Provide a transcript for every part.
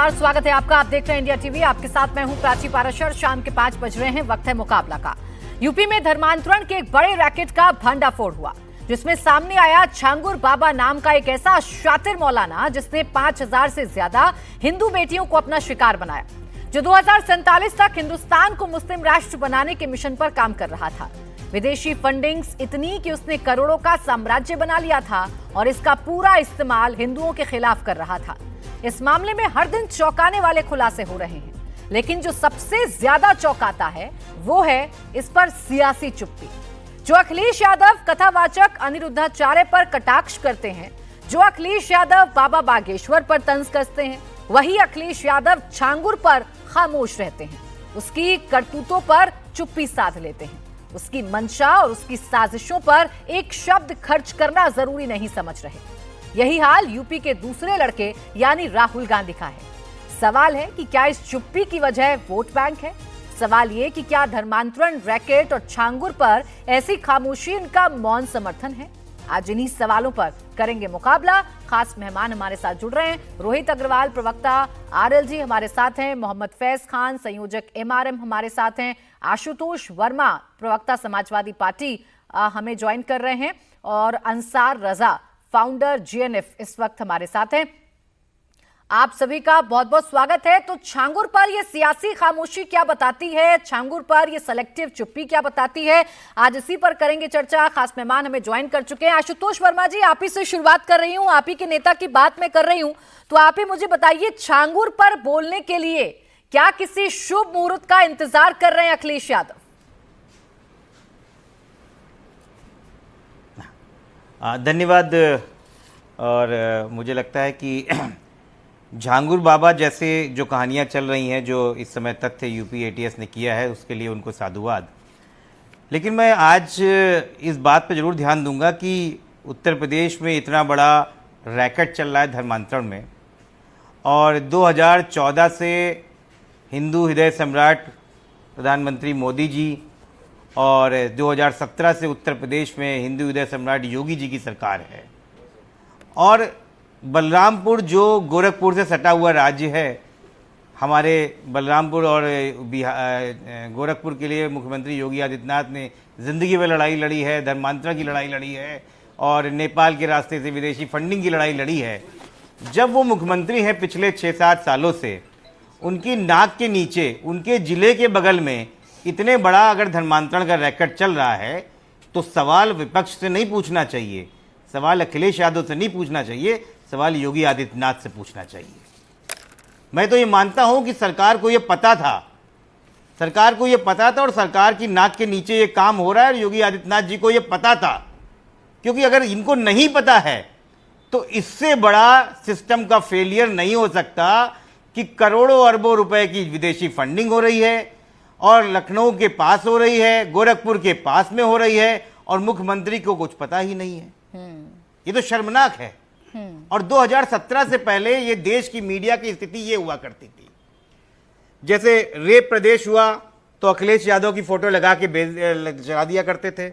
नमस्कार, स्वागत है आपका। आप देख रहे हैं इंडिया टीवी। आपके साथ मैं हूं प्राची पाराशर। शाम के 5 बज रहे हैं, वक्त है मुकाबला का। यूपी में धर्मांतरण के एक बड़े रैकेट का भंडाफोड़ हुआ, जिसमें सामने आया छांगुर बाबा नाम का एक ऐसा शातिर मौलाना जिसने 5000 से ज्यादा हिंदू बेटियों को अपना शिकार बनाया, जो 2047 तक हिंदुस्तान को मुस्लिम राष्ट्र बनाने के मिशन पर काम कर रहा था। विदेशी फंडिंग्स इतनी कि उसने करोड़ों का साम्राज्य बना लिया था और इसका पूरा इस्तेमाल हिंदुओं के खिलाफ कर रहा था। इस मामले में हर दिन चौंकाने वाले खुलासे हो रहे हैं, लेकिन जो सबसे ज्यादा चौंकाता है वो है इस पर सियासी चुप्पी। जो अखिलेश यादव कथावाचक अनिरुद्धाचार्य पर कटाक्ष करते हैं, जो अखिलेश यादव बाबा बागेश्वर पर तंज कसते हैं, वही अखिलेश यादव छांगुर पर खामोश रहते हैं। उसकी करतूतों पर चुप्पी साध लेते हैं। उसकी मंशा और उसकी साजिशों पर एक शब्द खर्च करना जरूरी नहीं समझ रहे। यही हाल यूपी के दूसरे लड़के यानी राहुल गांधी का है। सवाल है कि क्या इस चुप्पी की वजह वोट बैंक है? सवाल ये कि क्या धर्मांतरण रैकेट और छांगुर पर ऐसी खामोशी इनका मौन समर्थन है? आज इन्हीं सवालों पर करेंगे मुकाबला। खास मेहमान हमारे साथ जुड़ रहे हैं। रोहित अग्रवाल, प्रवक्ता आरएलजी हमारे साथ हैं। मोहम्मद फैज खान, संयोजक एमआरएम हमारे साथ हैं। आशुतोष वर्मा, प्रवक्ता समाजवादी पार्टी हमें ज्वाइन कर रहे हैं। और अंसार रजा, फाउंडर जीएनएफ, इस वक्त हमारे साथ हैं। आप सभी का बहुत बहुत स्वागत है। तो छांगुर पर यह सियासी खामोशी क्या बताती है? छांगुर पर यह सेलेक्टिव चुप्पी क्या बताती है? आज इसी पर करेंगे चर्चा। खास मेहमान हमें ज्वाइन कर चुके हैं। आशुतोष वर्मा जी, आप ही से शुरुआत कर रही हूं, आप ही के नेता की बात मैं कर रही हूं, तो आप ही मुझे बताइए, छांगुर पर बोलने के लिए क्या किसी शुभ मुहूर्त का इंतजार कर रहे हैं अखिलेश यादव? धन्यवाद। और मुझे लगता है कि झांगुर बाबा जैसे जो कहानियां चल रही हैं, जो इस समय तथ्य यूपी एटीएस ने किया है, उसके लिए उनको साधुवाद। लेकिन मैं आज इस बात पर जरूर ध्यान दूंगा कि उत्तर प्रदेश में इतना बड़ा रैकेट चल रहा है धर्मांतरण में, और 2014 से हिंदू हृदय सम्राट प्रधानमंत्री मोदी जी और 2017 से उत्तर प्रदेश में हिंदू हृदय सम्राट योगी जी की सरकार है। और बलरामपुर जो गोरखपुर से सटा हुआ राज्य है, हमारे बलरामपुर और गोरखपुर के लिए मुख्यमंत्री योगी आदित्यनाथ ने ज़िंदगी में लड़ाई लड़ी है, धर्मांतरण की लड़ाई लड़ी है और नेपाल के रास्ते से विदेशी फंडिंग की लड़ाई लड़ी है। जब वो मुख्यमंत्री हैं पिछले 6-7 सालों से, उनकी नाक के नीचे, उनके ज़िले के बगल में इतने बड़ा अगर धर्मांतरण का रैकेट चल रहा है, तो सवाल विपक्ष से नहीं पूछना चाहिए, सवाल अखिलेश यादव से नहीं पूछना चाहिए, सवाल योगी आदित्यनाथ से पूछना चाहिए। मैं तो ये मानता हूं कि सरकार को ये पता था, सरकार को ये पता था और सरकार की नाक के नीचे ये काम हो रहा है और योगी आदित्यनाथ जी को ये पता था। क्योंकि अगर इनको नहीं पता है तो इससे बड़ा सिस्टम का फेलियर नहीं हो सकता कि करोड़ों अरबों रुपए की विदेशी फंडिंग हो रही है और लखनऊ के पास हो रही है, गोरखपुर के पास में हो रही है और मुख्यमंत्री को कुछ पता ही नहीं है। ये तो शर्मनाक है। और 2017 से पहले ये देश की मीडिया की स्थिति ये हुआ करती थी, जैसे रेप प्रदेश हुआ तो अखिलेश यादव की फोटो लगा के चला दिया करते थे।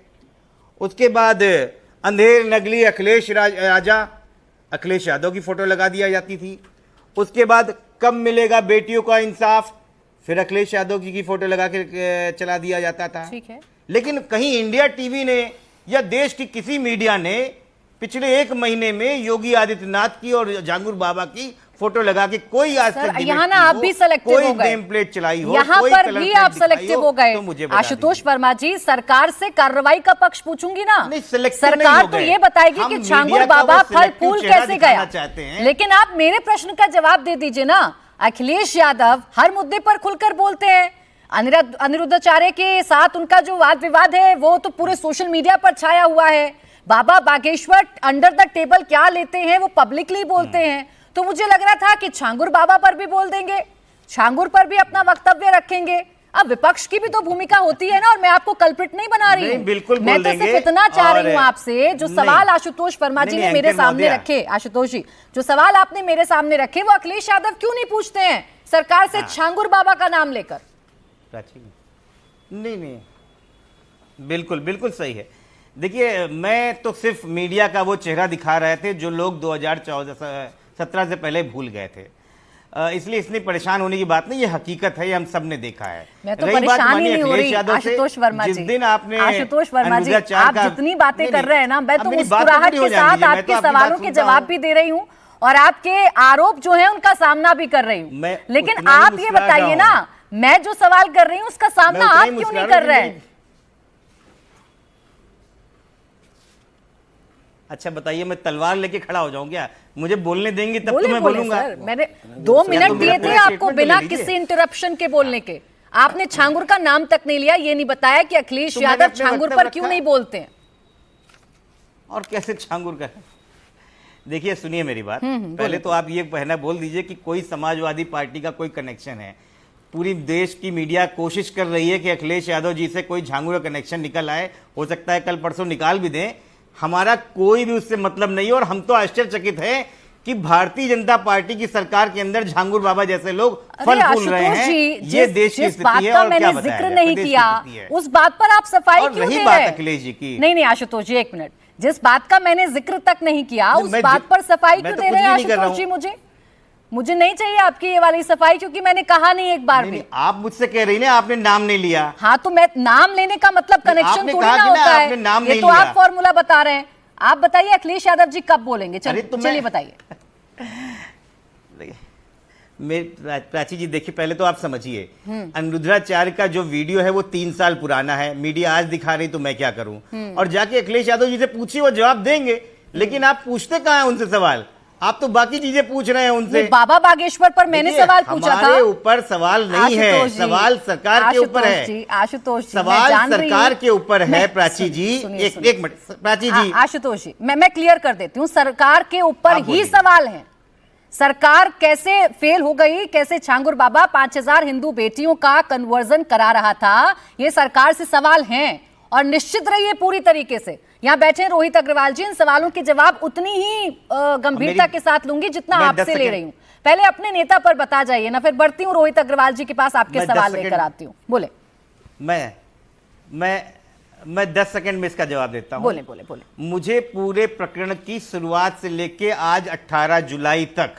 उसके बाद अंधेर नगली अखिलेश राजा, अखिलेश यादव की फोटो लगा दिया जाती थी। उसके बाद कब मिलेगा बेटियों का इंसाफ, फिर अखिलेश यादव जी की फोटो लगा के चला दिया जाता था। ठीक है। लेकिन कहीं इंडिया टीवी ने या देश की किसी मीडिया ने पिछले 1 महीने में योगी आदित्यनाथ की और झांगुर बाबा की फोटो लगा के कोई आज तक यहाँ ना आप भी सेलेक्टिव हो गए, नेम प्लेट चलाई हो, यहाँ पर भी आप सेलेक्टिव हो गए। तो मुझे आशुतोष वर्मा जी, सरकार से कार्रवाई का पक्ष पूछूंगी ना, नहीं, सरकार तो ये बताएगी कि छांगुर बाबा फल फूल कैसे गया। लेकिन आप मेरे प्रश्न का जवाब दे दीजिए ना। अखिलेश यादव हर मुद्दे पर खुलकर बोलते हैं। अनिरुद्धाचार्य के साथ उनका जो वाद विवाद है वो तो पूरे सोशल मीडिया पर छाया हुआ है। बाबा बागेश्वर अंडर द टेबल क्या लेते हैं वो पब्लिकली बोलते हैं। तो मुझे लग रहा था कि छांगुर बाबा पर भी बोल देंगे, छांगुर पर भी अपना वक्तव्य रखेंगे। अब विपक्ष की भी तो भूमिका होती है ना, और मैं आपको कल्प्रिट नहीं बना रही हूँ। बिल्कुल मैं तो सिर्फ इतना चाह रही हूँ आपसे, जो सवाल आशुतोष वर्मा जी ने मेरे सामने रखे, आशुतोष जी जो सवाल आपने मेरे सामने रखे, वो अखिलेश यादव क्यों नहीं पूछते हैं सरकार से छांगुर बाबा का नाम लेकर? नहीं, बिल्कुल बिल्कुल सही है। देखिए, मैं तो सिर्फ मीडिया का वो चेहरा दिखा रहे थे जो लोग 2017 से पहले भूल गए थे। इसलिए इतनी परेशान होने की बात नहीं, ये हकीकत है, ये हम सब ने देखा है। मैं तो परेशान ही नहीं हो रही आशुतोष वर्मा जी। जिस दिन आपने आशुतोष वर्मा जी, आप जितनी बातें कर रहे हैं ना, मैं तो मुस्कुराहट के साथ आपके सवालों के जवाब भी दे रही हूँ और आपके आरोप जो है उनका सामना भी कर रही हूँ। लेकिन आप ये बताइए ना, मैं जो सवाल कर रही हूँ उसका सामना आप क्यों नहीं कर रहे हैं? अच्छा बताइए, मैं तलवार लेके खड़ा हो जाऊं क्या? मुझे बोलने देंगे तब तो मैं बोलूंगा। मैंने 2 मिनट दिए थे आपको बिना किसी इंटरप्शन के बोलने के। आपने छांगुर का नाम तक नहीं लिया, ये नहीं बताया कि अखिलेश यादव छांगुर पर क्यों नहीं बोलते हैं। और कैसे छांगुर का? देखिए सुनिए मेरी बात, पहले तो आप ये पहना बोल दीजिए कि कोई समाजवादी पार्टी का कोई कनेक्शन है। पूरी देश की मीडिया कोशिश कर रही है कि अखिलेश यादव जी से कोई झांगुर का कनेक्शन निकल आए, हो सकता है कल परसों निकाल भी दें। हमारा कोई भी उससे मतलब नहीं है और हम तो आश्चर्यचकित हैं कि भारतीय जनता पार्टी की सरकार के अंदर झांगुर बाबा जैसे लोग फल फूल रहे हैं। ये देश की स्थिति है और क्या बताया जिक्र नहीं किया उस बात पर आप सफाई क्यों दे रहे हैं? अखिलेश जी की नहीं आशुतोष जी, 1 मिनट, जिस बात का मैंने जिक्र तक नहीं किया उस बात पर सफाई क्यों दे रहे हैं आशुतोष जी? मुझे नहीं चाहिए आपकी ये वाली सफाई, क्योंकि मैंने कहा नहीं एक बार भी। आप मुझसे कह रही ना आपने नाम नहीं लिया। हाँ तो मैं नाम लेने का मतलब कनेक्शन थोड़ी ना होता है, ये तो आप फॉर्मूला बता रहे हैं। आप बताइए अखिलेश यादव जी कब बोलेंगे? चलिए बताइए। प्राची जी देखिए, पहले तो आप समझिए, अनिरुद्धाचार्य का जो वीडियो है वो 3 साल पुराना है, मीडिया आज दिखा रही तो मैं क्या करूं? और जाके अखिलेश यादव जी से पूछिए, वो जवाब देंगे। लेकिन आप पूछते कहां हैं उनसे सवाल? आप तो बाकी चीजें पूछ रहे हैं उनसे। बाबा बागेश्वर पर मैंने सवाल पूछा था। हमारे ऊपर सवाल नहीं है, सवाल सरकार के ऊपर है। आशुतोष जी, सवाल सरकार के ऊपर है। प्राची जी एक मिनट, प्राची जी। आशुतोष जी, मैं क्लियर कर देती हूँ, सरकार के ऊपर ही सवाल है। सरकार कैसे फेल हो गई, कैसे छांगुर बाबा 5000 हिंदू बेटियों का कन्वर्जन करा रहा था, ये सरकार से सवाल हैं। और निश्चित रहिए पूरी तरीके से, यहाँ बैठे रोहित अग्रवाल जी, इन सवालों के जवाब उतनी ही गंभीरता के साथ लूंगी जितना आपसे ले रही हूँ। पहले अपने नेता पर बता जाइए ना, फिर बढ़ती हूँ रोहित अग्रवाल जी के पास, आपके सवाल लेकर आती हूँ। बोले। मैं 10 सेकंड में इसका जवाब देता हूँ। बोले। मुझे पूरे प्रकरण की शुरुआत से लेके आज 18 जुलाई तक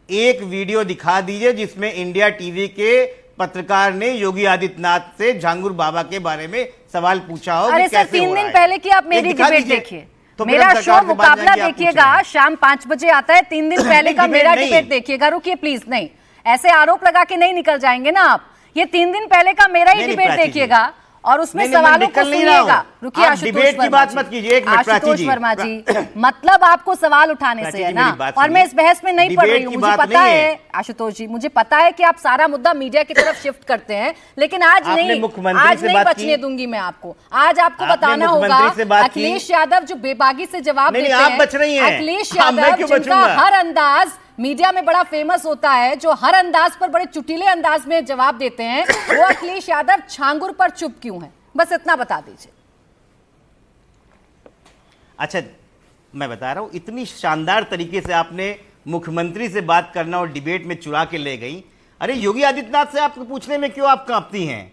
एक वीडियो दिखा दीजिए जिसमें इंडिया टीवी के पत्रकार ने योगी आदित्यनाथ से झांगुर बाबा के बारे में सवाल पूछा हो। अरे सर, 3 दिन पहले की आप मेरी डिबेट देखिए, तो मेरा शो मुकाबला देखिएगा, शाम 5 बजे आता है। 3 दिन पहले का मेरा डिबेट देखिएगा। रुकिए प्लीज, नहीं ऐसे आरोप लगा के नहीं निकल जाएंगे ना आप। ये 3 दिन पहले का मेरा ही डिबेट देखिएगा और उसमें सवालों को सुनिएगा। रुकिए आशुतोष की बात मत कीजिए, आशुतोष वर्मा जी, मतलब आपको सवाल उठाने से है ना, और मैं इस बहस में नहीं पड़ रही हूँ। मुझे पता है आशुतोष जी, मुझे पता है कि आप सारा मुद्दा मीडिया की तरफ शिफ्ट करते हैं, लेकिन आज नहीं बचने दूंगी मैं आपको। आज आपको बताना होगा अखिलेश यादव जो बेबागी से जवाब देते हैं, अखिलेश यादव जिनका हर अंदाज मीडिया में बड़ा फेमस होता है, जो हर अंदाज पर बड़े चुटीले अंदाज में जवाब देते हैं, वो अखिलेश यादव छांगुर पर चुप क्यों हैं? बस इतना बता दीजिए। अच्छा, मैं बता रहा हूं, इतनी शानदार तरीके से आपने मुख्यमंत्री से बात करना और डिबेट में चुरा के ले गई। अरे योगी आदित्यनाथ से आपको पूछने में क्यों आप कांपती हैं?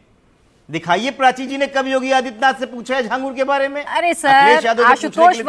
दिखाइए प्राची जी ने कब योगी आदित्यनाथ से पूछा है झांगुर के बारे में? अरे सर, आशुतोष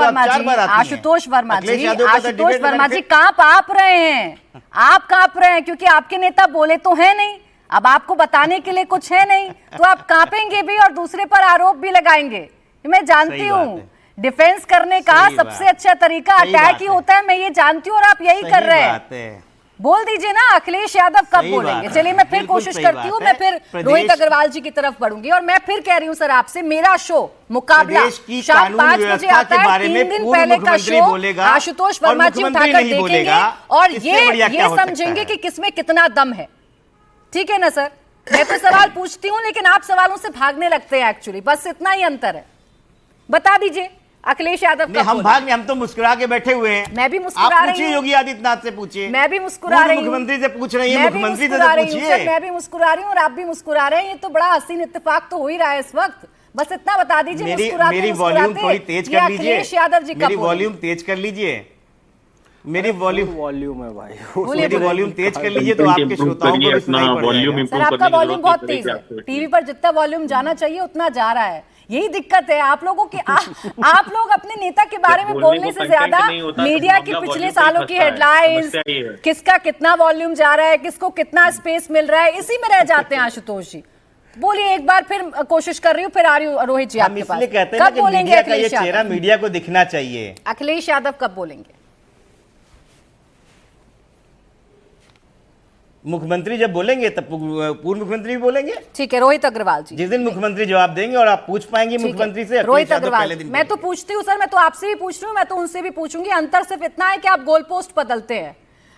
वर्मा जी कांप आप रहे हैं, आप कांप रहे हैं क्योंकि आपके नेता बोले तो है नहीं, अब आपको बताने के लिए कुछ है नहीं, तो आप कांपेंगे भी और दूसरे पर आरोप भी लगाएंगे। मैं जानती हूँ डिफेंस करने का सबसे अच्छा तरीका अटैक ही होता है, मैं ये जानती हूँ, और आप यही कर रहे हैं। बोल दीजिए ना अखिलेश यादव कब बोलेंगे? चलिए मैं फिर कोशिश करती हूँ, मैं फिर रोहित अग्रवाल जी की तरफ बढ़ूंगी। और मैं फिर कह रही हूँ सर आपसे, मेरा शो मुकाबला शाम 5 बजे आता है। 3 दिन पहले का शो आशुतोष वर्मा जी उठाकर देखेंगे और ये समझेंगे कि किसमें कितना दम है। ठीक है ना सर? मैं तो सवाल पूछती हूँ लेकिन आप सवालों से भागने लगते हैं एक्चुअली, बस इतना ही अंतर है। बता दीजिए अखिलेश यादव हम भाग नहीं, हम तो मुस्कुरा के बैठे हुए हैं। मैं भी मुस्कुरा रही हूँ। योगी आदित्यनाथ से पूछिए। मैं भी मुस्कुरा रही हूँ। मुख्यमंत्री से पूछ रही है, मुख्यमंत्री से पूछिए। मैं भी मुस्कुरा रही हूँ और आप भी मुस्कुरा रहे हैं, ये तो बड़ा हसीन इत्तेफाक तो हो ही रहा है इस वक्त। बस इतना बता दीजिए। मेरी वॉल्यूम थोड़ी तेज कर लीजिए, अखिलेश यादव जी मेरी वॉल्यूम तेज कर लीजिए। मेरी वॉल्यूम है भाई। मेरी वॉल्यूम तेज कर लीजिए तो आपके श्रोताओं को भी सुनाई पड़ जाएगा। सर आपका वॉल्यूम बहुत तेज है, टीवी पर जितना वॉल्यूम जाना चाहिए उतना जा रहा है। यही दिक्कत है आप लोगों की। आप लोग अपने नेता के बारे में बोलने से ज्यादा मीडिया की पिछले सालों की हेडलाइंस, किसका कितना वॉल्यूम जा रहा है, किसको कितना स्पेस मिल रहा है, इसी में रह जाते हैं। आशुतोष जी बोलिए एक बार, फिर कोशिश कर रही हूँ, फिर आ रही हूँ रोहित जी आपके पास। कहते हैं कब बोलेंगे अखिलेश यादव? चेहरा मीडिया को दिखना चाहिए। अखिलेश यादव कब बोलेंगे? मुख्यमंत्री जब बोलेंगे तब पूर्व मुख्यमंत्री भी बोलेंगे। ठीक है, रोहित अग्रवाल जी जिस दिन मुख्यमंत्री जवाब देंगे और आप पूछ पाएंगे मुख्यमंत्री से। रोहित अग्रवाल, मैं तो पूछती हूँ सर, मैं तो आपसे भी पूछ रही हूँ, मैं तो उनसे भी पूछूंगी। अंतर सिर्फ इतना है कि आप गोल पोस्ट बदलते हैं।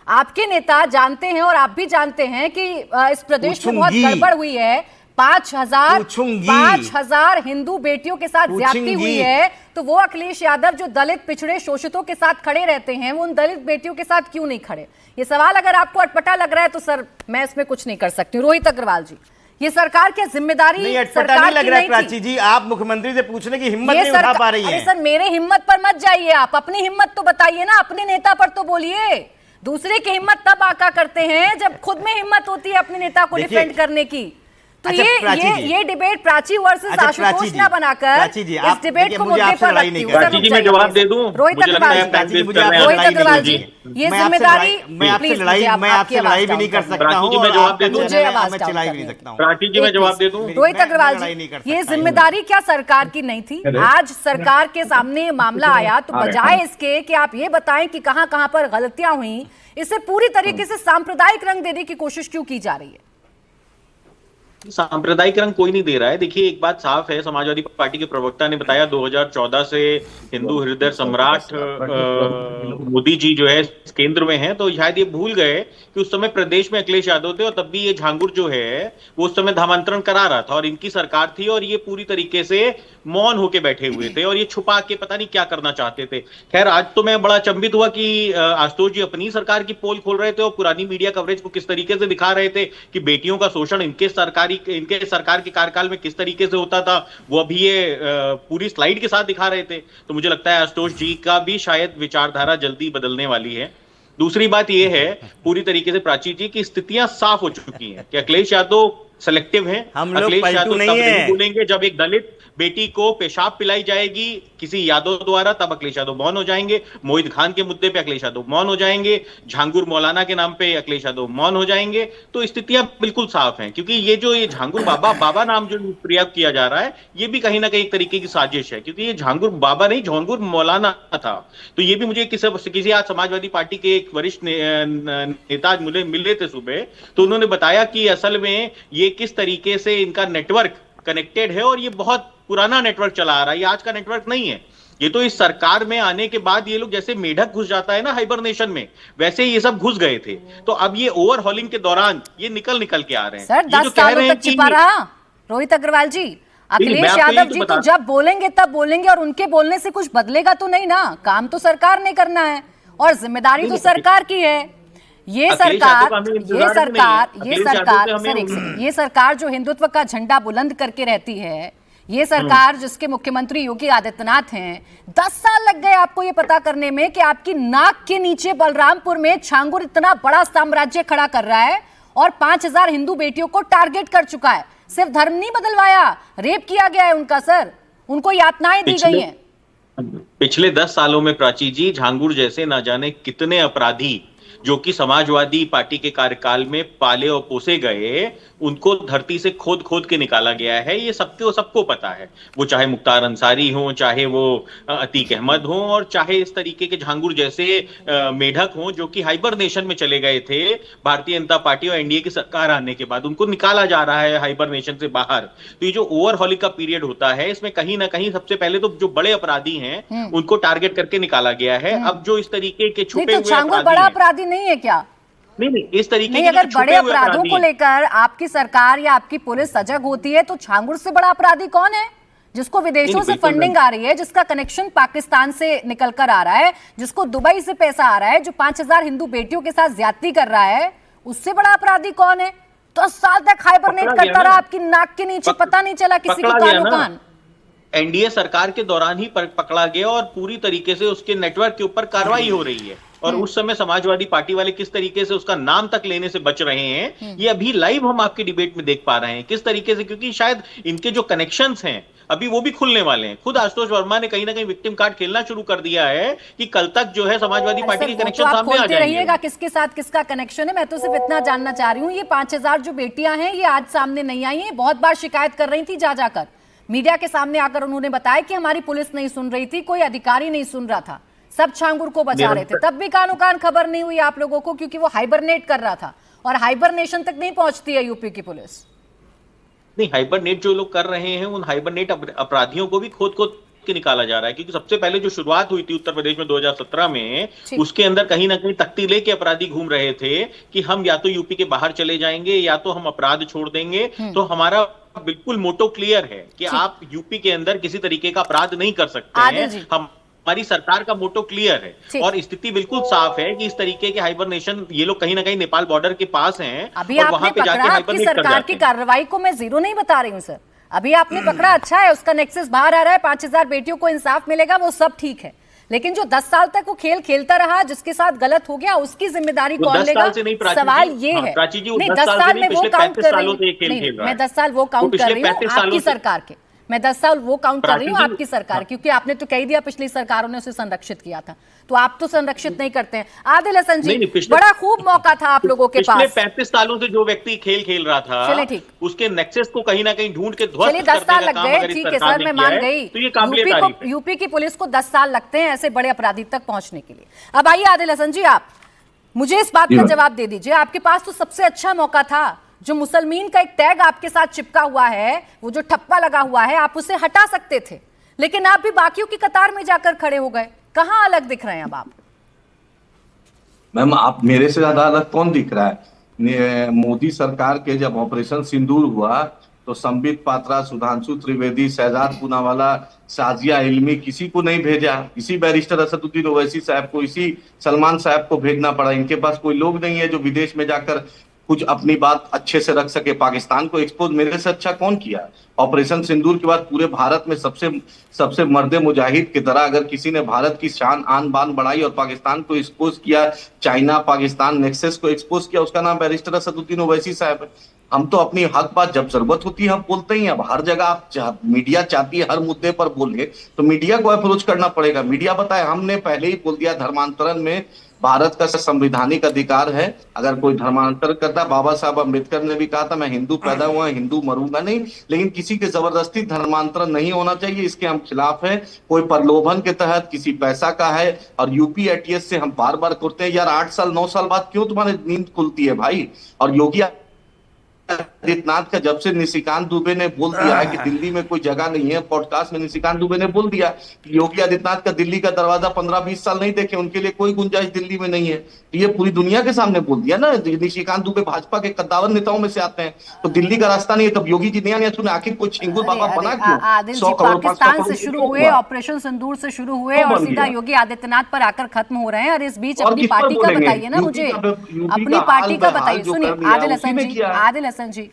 आपके नेता जानते हैं और आप भी जानते हैं कि इस प्रदेश में बहुत गड़बड़ हुई है। 5,000 हिंदू बेटियों के साथ ज्यादती हुई है, तो वो अखिलेश यादव जो दलित पिछड़े शोषितों के साथ खड़े रहते हैं, वो उन दलित बेटियों के साथ क्यों नहीं खड़े? ये सवाल अगर आपको अटपटा लग रहा है तो सर मैं इसमें कुछ नहीं कर सकती। रोहित अग्रवाल जी, ये सरकार की जिम्मेदारी नहीं, अटपटा नहीं लग रहा है प्राची जी, आप मुख्यमंत्री से पूछने की हिम्मत नहीं उठा पा रही है। अरे सर मेरे हिम्मत पर मत जाइए, आप अपनी हिम्मत तो बताइए ना, अपने नेता पर तो बोलिए। दूसरे की हिम्मत तब आका करते हैं जब खुद में हिम्मत होती है अपने नेता को डिफेंड करने की। तो ये डिबेट प्राची वर्सेस आशुतोष ना बनाकर इस डिबेट को मुद्दे पर रखती हूँ। प्राची जी मैं जवाब दे दूं? रोहित अग्रवाल जी, ये जिम्मेदारी मैं आपसे लड़ाई भी नहीं कर सकता हूँ, मैं जवाब दे दूं? मुझे आवाज मैं चिल्ला भी नहीं सकता हूँ। प्राची जी मैं जवाब दे दूं? रोहित अग्रवाल जी, ये जिम्मेदारी क्या सरकार की नहीं थी? आज सरकार के सामने मामला आया तो बजाय इसके कि आप ये बताएं कि कहां कहां पर गलतियां हुई, इसे पूरी तरीके से सांप्रदायिक रंग देने की कोशिश क्यों की जा रही है? सांप्रदायिक रंग कोई नहीं दे रहा है। देखिए एक बात साफ है, समाजवादी पार्टी के प्रवक्ता ने बताया 2014 से हिंदू हृदय सम्राट मोदी जी जो है केंद्र में हैं, तो शायद ये भूल गए कि उस समय प्रदेश में अखिलेश यादव थे और तब भी ये झांगुर जो है वो उस समय धर्मांतरण करा रहा था और इनकी सरकार थी और ये पूरी तरीके से मौन होके बैठे हुए थे और ये छुपा के पता नहीं क्या करना चाहते थे। खैर आज तो मैं बड़ा अचंभित हुआ कि आशुतोष जी अपनी सरकार की पोल खोल रहे थे और पुरानी मीडिया कवरेज को किस तरीके से दिखा रहे थे कि बेटियों का शोषण इनके सरकार के कार्यकाल में किस तरीके से होता था, वो अभी ये पूरी स्लाइड के साथ दिखा रहे थे। तो मुझे लगता है आशुतोष जी का भी शायद विचारधारा जल्दी बदलने वाली है। दूसरी बात यह है पूरी तरीके से प्राची जी की स्थितियां साफ हो चुकी हैं कि अखिलेश यादव सिलेक्टिव हैं। हम लोग अखिलेश यादव नहीं तब है। नहीं बोलेंगे जब एक दलित बेटी को पेशाब पिलाई जाएगी किसी यादव द्वारा, तब अखिलेश यादव मौन हो जाएंगे। मोहित खान के मुद्दे पे अखिलेश यादव मौन हो जाएंगे। झांगुर मौलाना के नाम पे अखिलेश यादव मौन हो जाएंगे। तो स्थितियां बिल्कुल साफ हैं, क्योंकि ये झांगुर बाबा नाम जो प्रयोग किया जा रहा है ये भी कहीं ना कहीं एक तरीके की साजिश है, क्योंकि ये झांगुर बाबा नहीं झांगुर मौलाना था। तो ये भी मुझे किसी आज समाजवादी पार्टी के एक वरिष्ठ नेता मिले थे सुबह, तो उन्होंने बताया कि असल में ये किस तरीके से इनका नेटवर्क कनेक्टेड है और ये बहुत पुराना नेटवर्क चला आ रहा है, ये आज का नेटवर्क नहीं है। ये तो इस सरकार में आने के बाद ये लोग जैसे मेढक घुस जाता है ना हाइबरनेशन में, वैसे ही ये सब घुस गए थे। तो अब ये ओवरहॉलिंग के दौरान ये निकल के आ रहे हैं। सर 10 सालों तक छिपा रहा रोहित अग्रवाल जी। अखिलेश यादव जी तो जब बोलेंगे तब बोलेंगे और उनके बोलने से कुछ बदलेगा तो नहीं ना, काम तो सरकार ने करना है और जिम्मेदारी तो सरकार की है। ये सरकार जो हिंदुत्व का झंडा बुलंद करके रहती है, ये सरकार जिसके मुख्यमंत्री योगी आदित्यनाथ हैं, 10 साल लग गए आपको ये पता करने में कि आपकी नाक के नीचे बलरामपुर में झांगुर इतना बड़ा साम्राज्य खड़ा कर रहा है और 5,000 हिंदू बेटियों को टारगेट कर चुका है। सिर्फ धर्म नहीं बदलवाया, रेप किया गया है उनका, सर उनको यातनाएं दी गई हैं। पिछले 10 सालों में प्राची जी झांगुर जैसे ना जाने कितने अपराधी जो कि समाजवादी पार्टी के कार्यकाल में पाले और पोसे गए, उनको धरती से खोद के निकाला गया है। ये सबको पता है, वो चाहे मुख्तार अंसारी हो, चाहे वो अतीक अहमद हो, और चाहे इस तरीके के झांगुर जैसे मेढक हो जो कि हाइबरनेशन में चले गए थे भारतीय जनता पार्टी और एनडीए की सरकार आने के बाद, उनको निकाला जा रहा है हाइबरनेशन से बाहर। तो ये जो ओवरहॉलिंग का पीरियड होता है, इसमें कहीं ना कहीं सबसे पहले तो जो बड़े अपराधी हैं उनको टारगेट करके निकाला गया है। अब जो इस तरीके के छुपे हुए बड़ा अपराधी नहीं है क्या? नहीं, इस तरीके नहीं, अगर बड़े अपराधों को लेकर आपकी सरकार या आपकी पुलिस सजग होती है तो झांगुर से बड़ा अपराधी कौन है? जिसको विदेशों से फंडिंग आ रही है, जिसका कनेक्शन पाकिस्तान से निकल कर आ रहा है, जिसको दुबई से पैसा आ रहा है, जो 5,000 हिंदू बेटियों के साथ ज्यादती कर रहा है, उससे बड़ा अपराधी कौन है? 10 साल तक हाइबरनेट करता रहा आपकी नाक के नीचे, पता नहीं चला किसी को कानो कान। एनडीए सरकार के दौरान ही पकड़ा गया और पूरी तरीके से उसके नेटवर्क के ऊपर कार्रवाई हो रही है और उस समय समाजवादी पार्टी वाले किस तरीके से उसका नाम तक लेने से बच रहे हैं, ये अभी लाइव हम आपकी डिबेट में देख पा रहे हैं किस तरीके से, क्योंकि शायद इनके जो कनेक्शंस हैं अभी वो भी खुलने वाले हैं। खुद आशुतोष वर्मा ने कहीं ना कहीं विक्टिम कार्ड खेलना शुरू कर दिया है कि कल तक जो है समाजवादी पार्टी के कनेक्शन सामने आ जाएंगे। रहिएगा किसके साथ किसका कनेक्शन है, मैं तो सिर्फ इतना जानना चाह रही हूँ, ये 5000 जो बेटियां हैं ये आज सामने नहीं आई हैं, बहुत बार शिकायत कर रही थी जा जाकर मीडिया के सामने आकर, उन्होंने बताया कि हमारी पुलिस नहीं सुन रही थी, कोई अधिकारी नहीं सुन रहा था, सब छांगुर को बचा रहे थे, तब भी कानो कान खबर नहीं हुई आप लोगों को, क्योंकि वो हाइबरनेट कर रहा था और हाइबरनेशन तक नहीं पहुंचती है यूपी की पुलिस। नहीं, हाइबरनेट जो लोग कर रहे हैं उन हाइबरनेट अपराधियों को भी खोद खोद के निकाला जा रहा है, क्योंकि सबसे पहले जो शुरुआत हुई थी उत्तर प्रदेश में 2017 में, उसके अंदर कहीं ना कहीं तख्ती लेके अपराधी घूम रहे थे कि हम या तो यूपी के बाहर चले जाएंगे या तो हम अपराध छोड़ देंगे। तो हमारा बिल्कुल मोटो क्लियर है कि आप यूपी के अंदर किसी तरीके का अपराध नहीं कर सकते हैं, हमारी सरकार का मोटो क्लियर है और स्थिति बिल्कुल साफ है कि इस तरीके के हाइबरनेशन ये लोग कहीं ना कहीं नेपाल बॉर्डर के पास हैं। अभी और वहां पे जाके हाइबरनेट कर सरकार की कार्रवाई को मैं जीरो नहीं बता रही हूं सर, अभी आपने पकड़ा, अच्छा है, उसका नेक्सस बाहर आ रहा है, 5000 बेटियों को इंसाफ मिलेगा, वो सब ठीक है, लेकिन जो 10 साल तक वो खेल खेलता रहा, जिसके साथ गलत हो गया, उसकी जिम्मेदारी कौन लेगा? सवाल ये है। नहीं, 10 साल में वो काउंट कर रही हूँ, मैं 10 साल वो काउंट कर रही हूँ आपकी सरकार के, मैं 10 साल वो काउंट कर रही हूँ आपकी सरकार, क्योंकि आपने तो कह दिया पिछली सरकारों ने उसे संरक्षित किया था, तो आप तो संरक्षित नहीं करते हैं। आदिल हसन जी, बड़ा खूब मौका था आप लोगों के पास, 35 सालों से जो व्यक्ति खेल रहा था, चलिए ठीक, उसके नेक्सेस को कहीं ना कहीं ढूंढ के ध्वस्त, चलिए 10 साल लग गए, ठीक है सर, मैं मान गई, तो यूपी की पुलिस को 10 साल लगते हैं ऐसे बड़े अपराधी तक पहुंचने के लिए। अब आइए आदिल हसन जी, आप मुझे इस बात का जवाब दे दीजिए, आपके पास तो सबसे अच्छा मौका था, जो मुसलमान का एक टैग आपके साथ चिपका हुआ है, वो जो ठप्पा लगा हुआ है, आप उसे हटा सकते थे, लेकिन आप भी बाकियों की कतार में जाकर खड़े हो गए, कहां अलग दिख रहे हैं अब आप? मैम, आप मेरे से ज्यादा अलग कौन दिख रहा है? मोदी सरकार के जब ऑपरेशन सिंदूर हुआ तो संबित पात्रा, सुधांशु त्रिवेदी, शहजाद पूनावाला, साजिया इल्मी, किसी को नहीं भेजा, इसी बैरिस्टर असदुद्दीन ओवैसी साहब को, इसी सलमान साहब को भेजना पड़ा। इनके पास कोई लोग नहीं है जो विदेश में जाकर कुछ अपनी बात अच्छे से रख सके। पाकिस्तान को एक्सपोज मेरे से अच्छा कौन किया? ऑपरेशन सिंदूर के बाद पूरे भारत में सबसे मर्दे मुजाहिद की तरह अगर किसी ने भारत की शान आन बान बढ़ाई और पाकिस्तान को एक्सपोज किया, चाइना पाकिस्तान नेक्सस को एक्सपोज किया, उसका नाम बैरिस्टर असदुद्दीन ओवैसी साहब है। हम तो अपनी हक बात जब जरूरत होती है हम बोलते ही। अब हर जगह आप मीडिया चाहती है हर मुद्दे पर बोले, तो मीडिया को अप्रोच करना पड़ेगा। मीडिया बताए, हमने पहले ही बोल दिया धर्मांतरण में भारत का संवैधानिक अधिकार है, अगर कोई धर्मांतर करता, बाबा साहब अम्बेडकर ने भी कहा था मैं हिंदू पैदा हुआ, हिंदू मरूंगा नहीं, लेकिन किसी के जबरदस्ती धर्मांतरण नहीं होना चाहिए, इसके हम खिलाफ है। कोई प्रलोभन के तहत किसी पैसा का है, और यूपी एटीएस से हम बार बार करते हैं, यार 8 साल 9 साल बाद क्यों तुम्हारी नींद खुलती है भाई? और योगी आदित्यनाथ का जब से निशिकांत दुबे ने बोल दिया है कि दिल्ली में कोई जगह नहीं है, पॉडकास्ट में निशिकांत दुबे ने बोल दिया कि योगी आदित्यनाथ का दिल्ली का दरवाजा 15-20 साल नहीं देखे, उनके लिए कोई गुंजाइश दिल्ली में नहीं है, तो ये पूरी दुनिया के सामने बोल दिया ना। निशिकांत दुबे भाजपा के कद्दावर नेताओं में से आते हैं, तो दिल्ली का रास्ता नहीं है, तब योगी जी नहीं सुने, आखिर कोई छिंगुर बाबा बना क्यों? पाकिस्तान से शुरू हुए, ऑपरेशन सिंदूर से शुरू हुए और सीधा योगी आदित्यनाथ पर आकर खत्म हो रहे हैं। और इस बीच अपनी पार्टी का बताइए ना मुझे, अपनी पार्टी का बताइए। सुनिए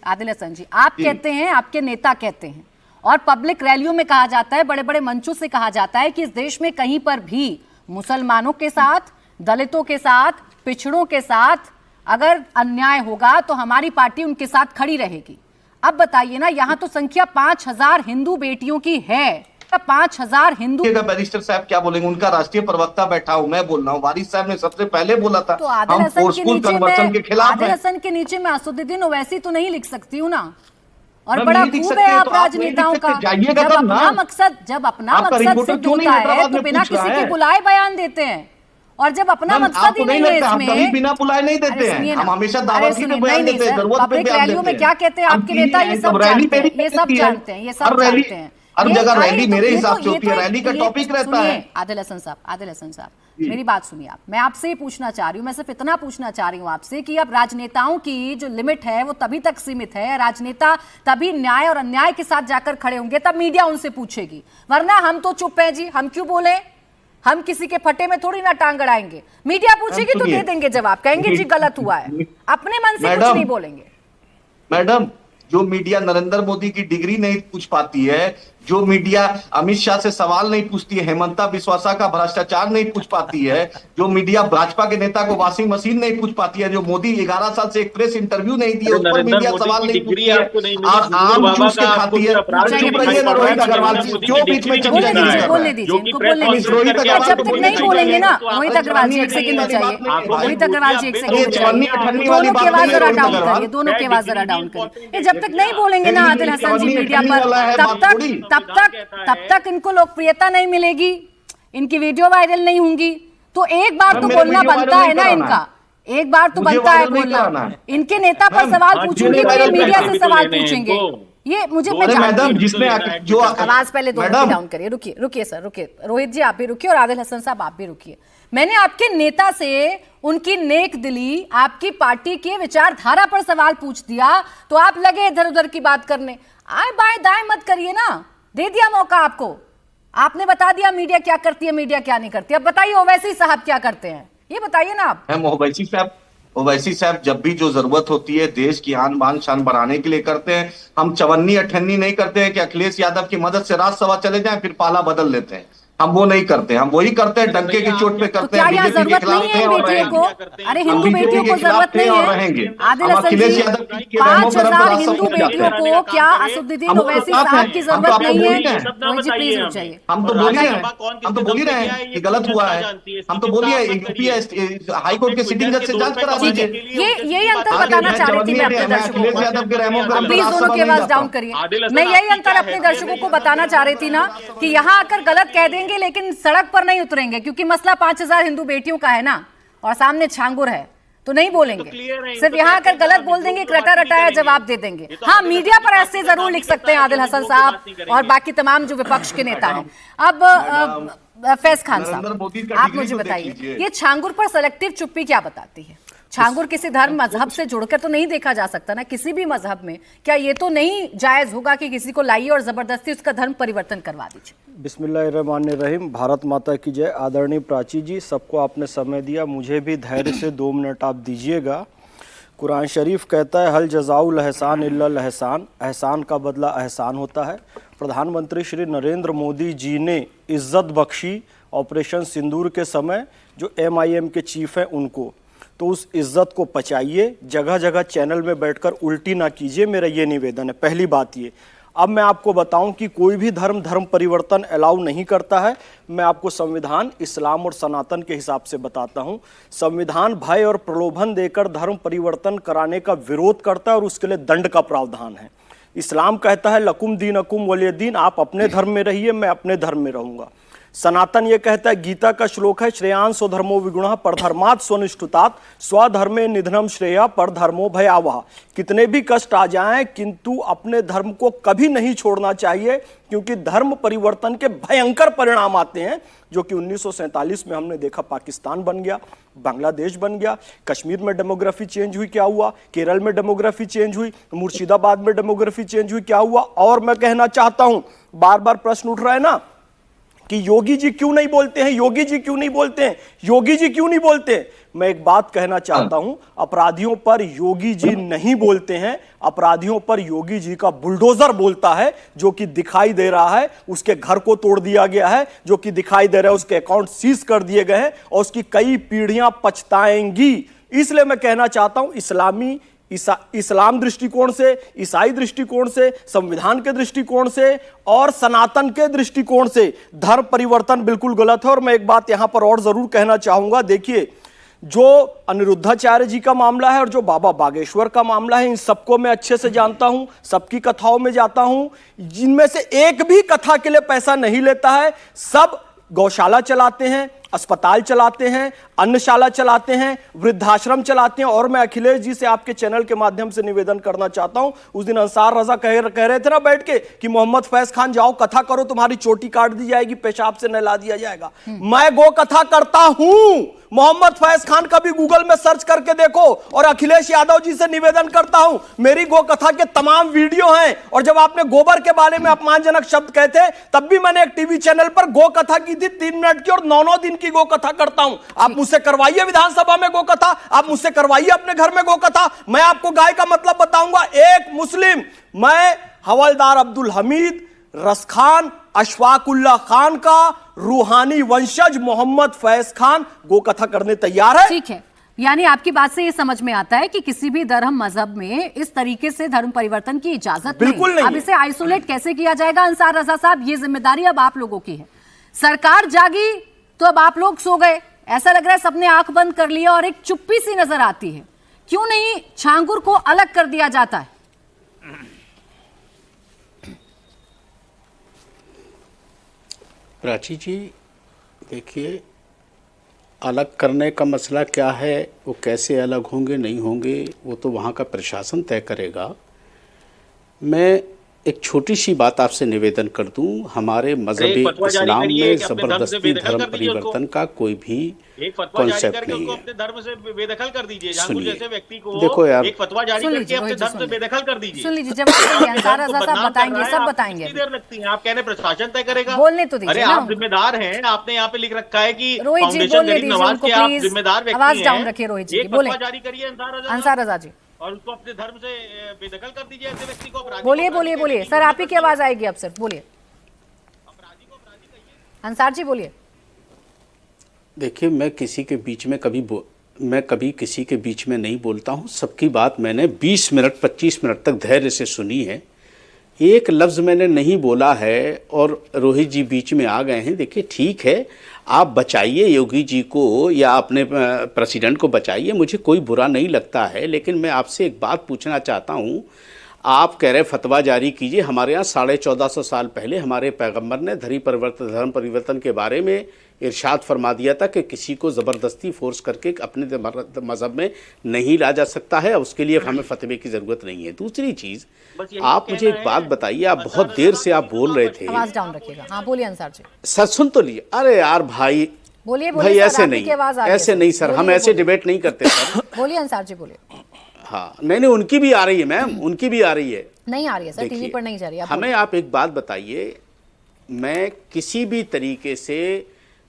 आदिल हसन जी, आप कहते हैं, आपके नेता कहते हैं, और पब्लिक रैलियों में कहा जाता है, बड़े बड़े मंचों से कहा जाता है कि इस देश में कहीं पर भी मुसलमानों के साथ, दलितों के साथ, पिछड़ों के साथ अगर अन्याय होगा तो हमारी पार्टी उनके साथ खड़ी रहेगी। अब बताइए ना, यहां तो संख्या 5000 हिंदू बेटियों की है, 5000 हिंदू। बैरिस्टर साहब क्या बोलेंगे? उनका राष्ट्रीय प्रवक्ता बैठा हूं, मैं बोल रहा हूं, वारिस साहब ने सबसे पहले बोला था तो आदिल हसन के नीचे मैं असदुद्दीन ओवैसी तो नहीं लिख सकती हूँ ना। और बड़ा खूब है आप राजनेताओं का, जब अपना मकसद सिद्ध होता है तो बिना किसी के बुलाए बयान देते हैं, और जब अपना मकसद ही नहीं है इसमें, बिना बुलाए नहीं देते हैं, हम हमेशा दावती में बयान देते हैं, जरूरत पे बयान देते हैं। में क्या कहते हैं आपके नेता, ये सब जानते हैं, ये सब जानते हैं। हर जगह रैली मेरे हिसाब से होती है, रैली का टॉपिक रहता है। आदिल हसन साहब मेरी बात सुनिए आप, मैं आपसे ही पूछना चाह रही हूँ, मैं सिर्फ इतना पूछना चाह रही हूँ आपसे कि अब राजनेताओं की जो लिमिट है वो तभी तक सीमित है, राजनेता तभी न्याय और अन्याय के साथ जाकर खड़े होंगे, तब मीडिया उनसे पूछेगी, वरना हम तो चुप है जी, हम क्यों बोले? हम किसी के फटे में थोड़ी ना टांग अड़ाएंगे, मीडिया पूछेगी तो दे देंगे जवाब, कहेंगे जी गलत हुआ है, अपने मन से कुछ नहीं बोलेंगे। मैडम, जो मीडिया नरेंद्र मोदी की डिग्री नहीं पूछ पाती है, जो मीडिया अमित शाह से सवाल नहीं पूछती है, हेमंता बिस्वासा का भ्रष्टाचार नहीं पूछ पाती है, जो मीडिया भाजपा के नेता को वॉशिंग मशीन नहीं पूछ पाती है, जो मोदी 11 साल से एक प्रेस इंटरव्यू नहीं दिया उस पर मीडिया सवाल नहीं पूछती है, और आम जूस के खाती है। चुप रहिए ना रोहित अग्रवाल, क्यों बीच में चुप बोलने रहना दीजिए, है? इनको बोलने दीजिए। रोहित अग्रवाल जब तक नहीं बोलेंगे ना रोहित अग्रवाल जी, एक सेकंड हो जाइए, रोहित अग्रवाल जी एक सेकंड हो जाइए, दोनों की आवाज जरा डाउन करिए, दोनों की आवाज जरा डाउन करिए। जब तक नहीं बोलेंगे ना आदिल हसन जी मीडिया पर, तब तक इनको लोकप्रियता नहीं मिलेगी, इनकी वीडियो वायरल नहीं होंगी। तो एक बार तो बोलना बनता है ना इनका, एक बार तो बनता है बोलना। इनके नेता पर सवाल पूछूंगी तो ये मीडिया से सवाल पूछेंगे, ये मुझे मैडम जिसने जो आवाज पहले दोनों डाउन करिए। रुकिए सर, रुकिए रोहित जी, आप भी रुकिए और आदिल हसन साहब आप भी रुकिए। मैंने आपके नेता से उनकी नेक दिली, आपकी पार्टी के विचारधारा पर सवाल पूछ दिया तो आप लगे इधर उधर की बात करने। आए बाएं दाएं मत करिए ना, दे दिया मौका आपको, आपने बता दिया मीडिया क्या करती है, मीडिया क्या नहीं करती। अब बताइए ओवैसी साहब क्या करते हैं, ये बताइए ना आप। ओवैसी साहब जब भी जो जरूरत होती है देश की आन बान शान बढ़ाने के लिए करते हैं। हम चवन्नी अठन्नी नहीं करते हैं कि अखिलेश यादव की मदद से राज्यसभा चले जाएं फिर पाला बदल लेते हैं, हम वो नहीं करते। हम वही करते हैं डंके की चोट पे करते हैं, बीजेपी के खिलाफ थे और रहेंगे। अरे हिंदू बेटियों को जरूरत नहीं है आदिल हसन जी, 5000 हिंदू बेटियों को क्या असदुद्दीन ओवैसी साहब की जरूरत नहीं है? प्लीज रुक जाइए, हम तो बोल ही रहे हैं कि गलत हुआ है, हम तो बोलिए यूपी हाई कोर्ट के सिटिंग जज से जांच करा दीजिए। यही अंतर बताना चाह रही थी मैं अपने दर्शकों को, प्लीज दोनों की आवाज डाउन करिए। मैं यही अंतर अपने दर्शकों को बताना चाह रही थी ना कि यहाँ आकर गलत कह देंगे लेकिन सड़क पर नहीं उतरेंगे, क्योंकि मसला 5000 हिंदू बेटियों का है ना और सामने छांगुर है, तो नहीं बोलेंगे। सिर्फ यहाँ आकर गलत बोल देंगे, रटा रटाया जवाब दे देंगे। हाँ, मीडिया पर ऐसे जरूर लिख सकते हैं आदिल हसन साहब और बाकी तमाम जो विपक्ष के नेता हैं। अब फैज खान साहब आप मुझे बताइए, ये छांगुर पर सेलेक्टिव चुप्पी क्या बताती है? छांगुर किसी धर्म मजहब से जुड़कर तो नहीं देखा जा सकता ना, किसी भी मजहब में। क्या ये तो नहीं जायज होगा कि किसी को लाइए और जबरदस्ती उसका धर्म परिवर्तन करवा दीजिए? बिस्मिल्लाहिर्रहमानिर्रहीम। भारत माता की जय। आदरणीय प्राची जी, सबको आपने समय दिया, मुझे भी धैर्य से 2 मिनट आप दीजिएगा। कुरान शरीफ कहता है हल जज़ाउल एहसान इल्लल एहसान, एहसान का बदला एहसान होता है। प्रधानमंत्री श्री नरेंद्र मोदी जी ने इज्जत बख्शी ऑपरेशन सिंदूर के समय जो MIM के चीफ हैं उनको, तो उस इज्जत को पचाइए, जगह जगह चैनल में बैठकर उल्टी ना कीजिए, मेरा ये निवेदन है। पहली बात ये। अब मैं आपको बताऊं कि कोई भी धर्म परिवर्तन अलाउ नहीं करता है। मैं आपको संविधान इस्लाम और सनातन के हिसाब से बताता हूं। संविधान भय और प्रलोभन देकर धर्म परिवर्तन कराने का विरोध करता है और उसके लिए दंड का प्रावधान है। इस्लाम कहता है लकुम दीनकुम वलिय दीन, आप अपने धर्म में रहिए, मैं अपने धर्म में रहूंगा। सनातन ये कहता है, गीता का श्लोक है, श्रेयांस स्वधर्मो विगुणः परधर्मात् स्वनिष्ठुतात् स्वधर्मे निधनम श्रेया परधर्मो भयावह। कितने भी कष्ट आ जाएं किंतु अपने धर्म को कभी नहीं छोड़ना चाहिए, क्योंकि धर्म परिवर्तन के भयंकर परिणाम आते हैं, जो कि 1947 में हमने देखा। पाकिस्तान बन गया, बांग्लादेश बन गया, कश्मीर में डेमोग्राफी चेंज हुई, क्या हुआ? केरल में डेमोग्राफी चेंज हुई, मुर्शिदाबाद में डेमोग्राफी चेंज हुई, क्या हुआ? और मैं कहना चाहता हूं, बार बार प्रश्न उठ रहा है ना कि योगी जी क्यों नहीं बोलते हैं, योगी जी क्यों नहीं बोलते हैं, योगी जी क्यों नहीं बोलते? मैं एक बात कहना चाहता हूं, अपराधियों पर योगी जी नहीं बोलते हैं, अपराधियों पर योगी जी का बुलडोजर बोलता है, जो कि दिखाई दे रहा है। उसके घर को तोड़ दिया गया है, जो कि दिखाई दे रहा है, उसके अकाउंट सीज कर दिए गए हैं और उसकी कई पीढ़ियां पछताएंगी। इसलिए मैं कहना चाहता हूं, इस्लाम दृष्टिकोण से, ईसाई दृष्टिकोण से, संविधान के दृष्टिकोण से और सनातन के दृष्टिकोण से धर्म परिवर्तन बिल्कुल गलत है। और मैं एक बात यहां पर और जरूर कहना चाहूंगा, देखिए, जो अनिरुद्धाचार्य जी का मामला है और जो बाबा बागेश्वर का मामला है, इन सबको मैं अच्छे से जानता हूं, सबकी कथाओं में जाता हूं, जिनमें से एक भी कथा के लिए पैसा नहीं लेता है। सब गौशाला चलाते हैं, अस्पताल चलाते हैं, अन्नशाला चलाते हैं, वृद्धाश्रम चलाते हैं। और मैं अखिलेश जी से आपके चैनल के माध्यम से निवेदन करना चाहता हूं, उस दिन अंसार रजा कह रहे थे ना बैठ के कि मोहम्मद फैज खान जाओ कथा करो, तुम्हारी चोटी काट दी जाएगी, पेशाब से नहला दिया जाएगा। मैं गो कथा करता हूं, मोहम्मद फैज खान का भी गूगल में सर्च करके देखो। और अखिलेश यादव जी से निवेदन करता हूं, मेरी गो कथा के तमाम वीडियो हैं। और जब आपने गोबर के बारे में अपमानजनक शब्द कहे थे, तब भी मैंने एक टीवी चैनल पर गो कथा की थी 3 मिनट की, और 9 दिन की गो कथा करता हूं। आप मुझसे करवाइए विधानसभा में गो कथा, आप मुझसे करवाइए अपने घर में गो कथा। मैं आपको गाय का मतलब बताऊंगा। एक मुस्लिम, मैं हवलदार अब्दुल हमीद रसखान अशफाकुल्ला खान का रूहानी वंशज मोहम्मद फैज खान गोकथा करने तैयार है। ठीक है, यानी आपकी बात से ये समझ में आता है कि किसी भी धर्म मजहब में इस तरीके से धर्म परिवर्तन की इजाजत बिल्कुल नहीं अब इसे आइसोलेट कैसे किया जाएगा? अंसार रजा साहब, ये जिम्मेदारी अब आप लोगों की है। सरकार जागी तो अब आप लोग सो गए, ऐसा लग रहा है सबने आंख बंद कर लिया और एक चुप्पी सी नजर आती है। क्यों नहीं छांगुर को अलग कर दिया जाता है? प्राची जी, देखिए, अलग करने का मसला क्या है, वो कैसे अलग होंगे नहीं होंगे वो तो वहाँ का प्रशासन तय करेगा। मैं एक छोटी सी बात आपसे निवेदन कर दूं, हमारे मजहबी इस्लाम में ज़बरदस्ती धर्म परिवर्तन का कोई भी कॉन्सेप्ट नहीं है। अपने धर्म से बेदखल कर दीजिए, सुनिए, जैसे व्यक्ति को देखो यार, एक फतवा जारी करके अपने धर्म से बेदखल कर दीजिए। सुन लीजिए, जवाब देंगे अंसार रजा साहब, बताएंगे, सब बताएंगे। कितनी देर लगती है? आप कहने प्रशासन तय करेगा? बोलने तो दीजिए अरे ना आप उनको। जिम्मेदार हैं, आपने यहाँ पे लिख रखा है कि रोहित जी फाउंडेशन बोलने गरीब दीजिए नवाज उनको के आप प्लीज, जिम्मेदार व्यक्ति आवाज हैं। डाउन रखिए रोहित जी, एक बोले फतवा जारी करिए अंसार रजा जी, और उसको अपने धर्म से बेदखल कर दीजिए। ऐसे व्यक्ति को अपराधी बोलिए को बोलिए अपराधी बोलिए कहने सर, की आप ही की आवाज आएगी अब सर, बोलिए अंसार जी, बोलिए। देखिए, मैं कभी किसी के बीच में नहीं बोलता हूँ। सबकी बात मैंने 20 मिनट 25 मिनट तक धैर्य से सुनी है। एक लफ्ज़ मैंने नहीं बोला है और रोहित जी बीच में आ गए हैं। देखिए, ठीक है, आप बचाइए योगी जी को या अपने प्रेसिडेंट को बचाइए, मुझे कोई बुरा नहीं लगता है। लेकिन मैं आपसे एक बात पूछना चाहता हूँ। आप कह रहे फतवा जारी कीजिए। हमारे यहाँ 1450 साल पहले हमारे पैगंबर ने धर्म परिवर्तन के बारे में इरशाद फरमा दिया था कि किसी को ज़बरदस्ती फोर्स करके अपने मज़हब में नहीं ला जा सकता है। उसके लिए हमें फतवे की ज़रूरत नहीं है। दूसरी चीज़, आप मुझे एक बात बताइए, आप बहुत देर से आप बोल रहे थे। आवाज डाउन रखिएगा। हाँ बोलिए अंसार जी, सर सुन तो लिए। अरे यार भाई, बोलिए भाई सर, ऐसे आपकी नहीं, आवाज आ रही है ऐसे सर। नहीं सर, हम बोलिए, ऐसे बोलिए। डिबेट नहीं करते सर। बोलिए अंसार जी, बोलिए। हाँ, नहीं, उनकी भी आ रही है मैम, उनकी भी आ रही है। नहीं आ रही है सर, टीवी देखिए, पर नहीं जा रही है। हमें आप एक बात बताइए, मैं किसी भी तरीके से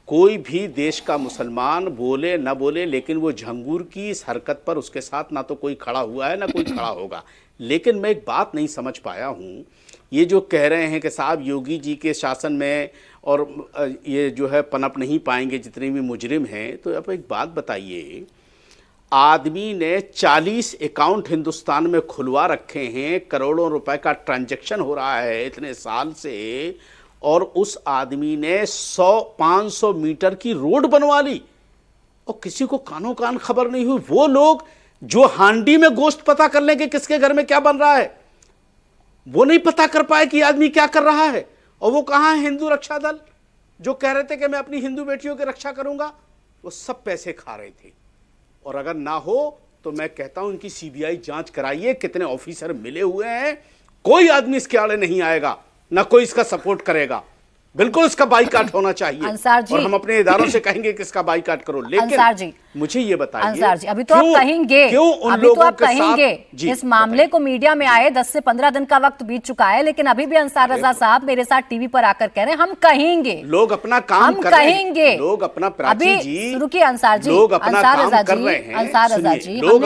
कोई भी देश का मुसलमान बोले ना बोले, लेकिन वो झंगूर की इस हरकत पर उसके साथ ना तो कोई खड़ा हुआ है ना कोई खड़ा होगा। लेकिन मैं एक बात नहीं समझ पाया हूँ, ये जो कह रहे हैं कि साहब योगी जी के शासन में और ये जो है पनप नहीं पाएंगे जितने भी मुजरिम हैं। तो अब एक बात बताइए, आदमी ने 40 अकाउंट हिंदुस्तान में खुलवा रखे हैं, करोड़ों रुपए का ट्रांजैक्शन हो रहा है इतने साल से, और उस आदमी ने 100-500 मीटर की रोड बनवा ली और किसी को कानों कान खबर नहीं हुई। वो लोग जो हांडी में गोश्त पता कर लें कि किसके घर में क्या बन रहा है, वो नहीं पता कर पाए कि आदमी क्या कर रहा है। और वो कहाँ है हिंदू रक्षा दल जो कह रहे थे कि मैं अपनी हिंदू बेटियों की रक्षा करूंगा? वो सब पैसे खा रहे थे। और अगर ना हो तो मैं कहता हूं इनकी सीबीआई जांच कराइए, कितने ऑफिसर मिले हुए हैं। कोई आदमी इसके आड़े नहीं आएगा, ना कोई इसका सपोर्ट करेगा। बिल्कुल इसका बाइकाट होना चाहिए। अंसार जी, और हम अपने इदारों से कहेंगे कि इसका बाइकाट करो। लेकिन अंसार जी, मुझे ये बताइए, अंसार जी, अभी तो आप कहेंगे, क्यों उन अभी तो लोगों आप के कहेंगे साथ, इस मामले को मीडिया में आए 10 से 15 दिन का वक्त बीत चुका है, लेकिन अभी भी अंसार रजा साहब मेरे साथ टीवी पर आकर कह रहे हैं हम कहेंगे, लोग अपना काम हम कर रहे हैं। कहेंगे, लोग अपना, प्राची जी, रुकिए अंसार जी, लोग अपना अंसार काम रजा कर जी, रहे हैं। अंसार रजा जी, लोग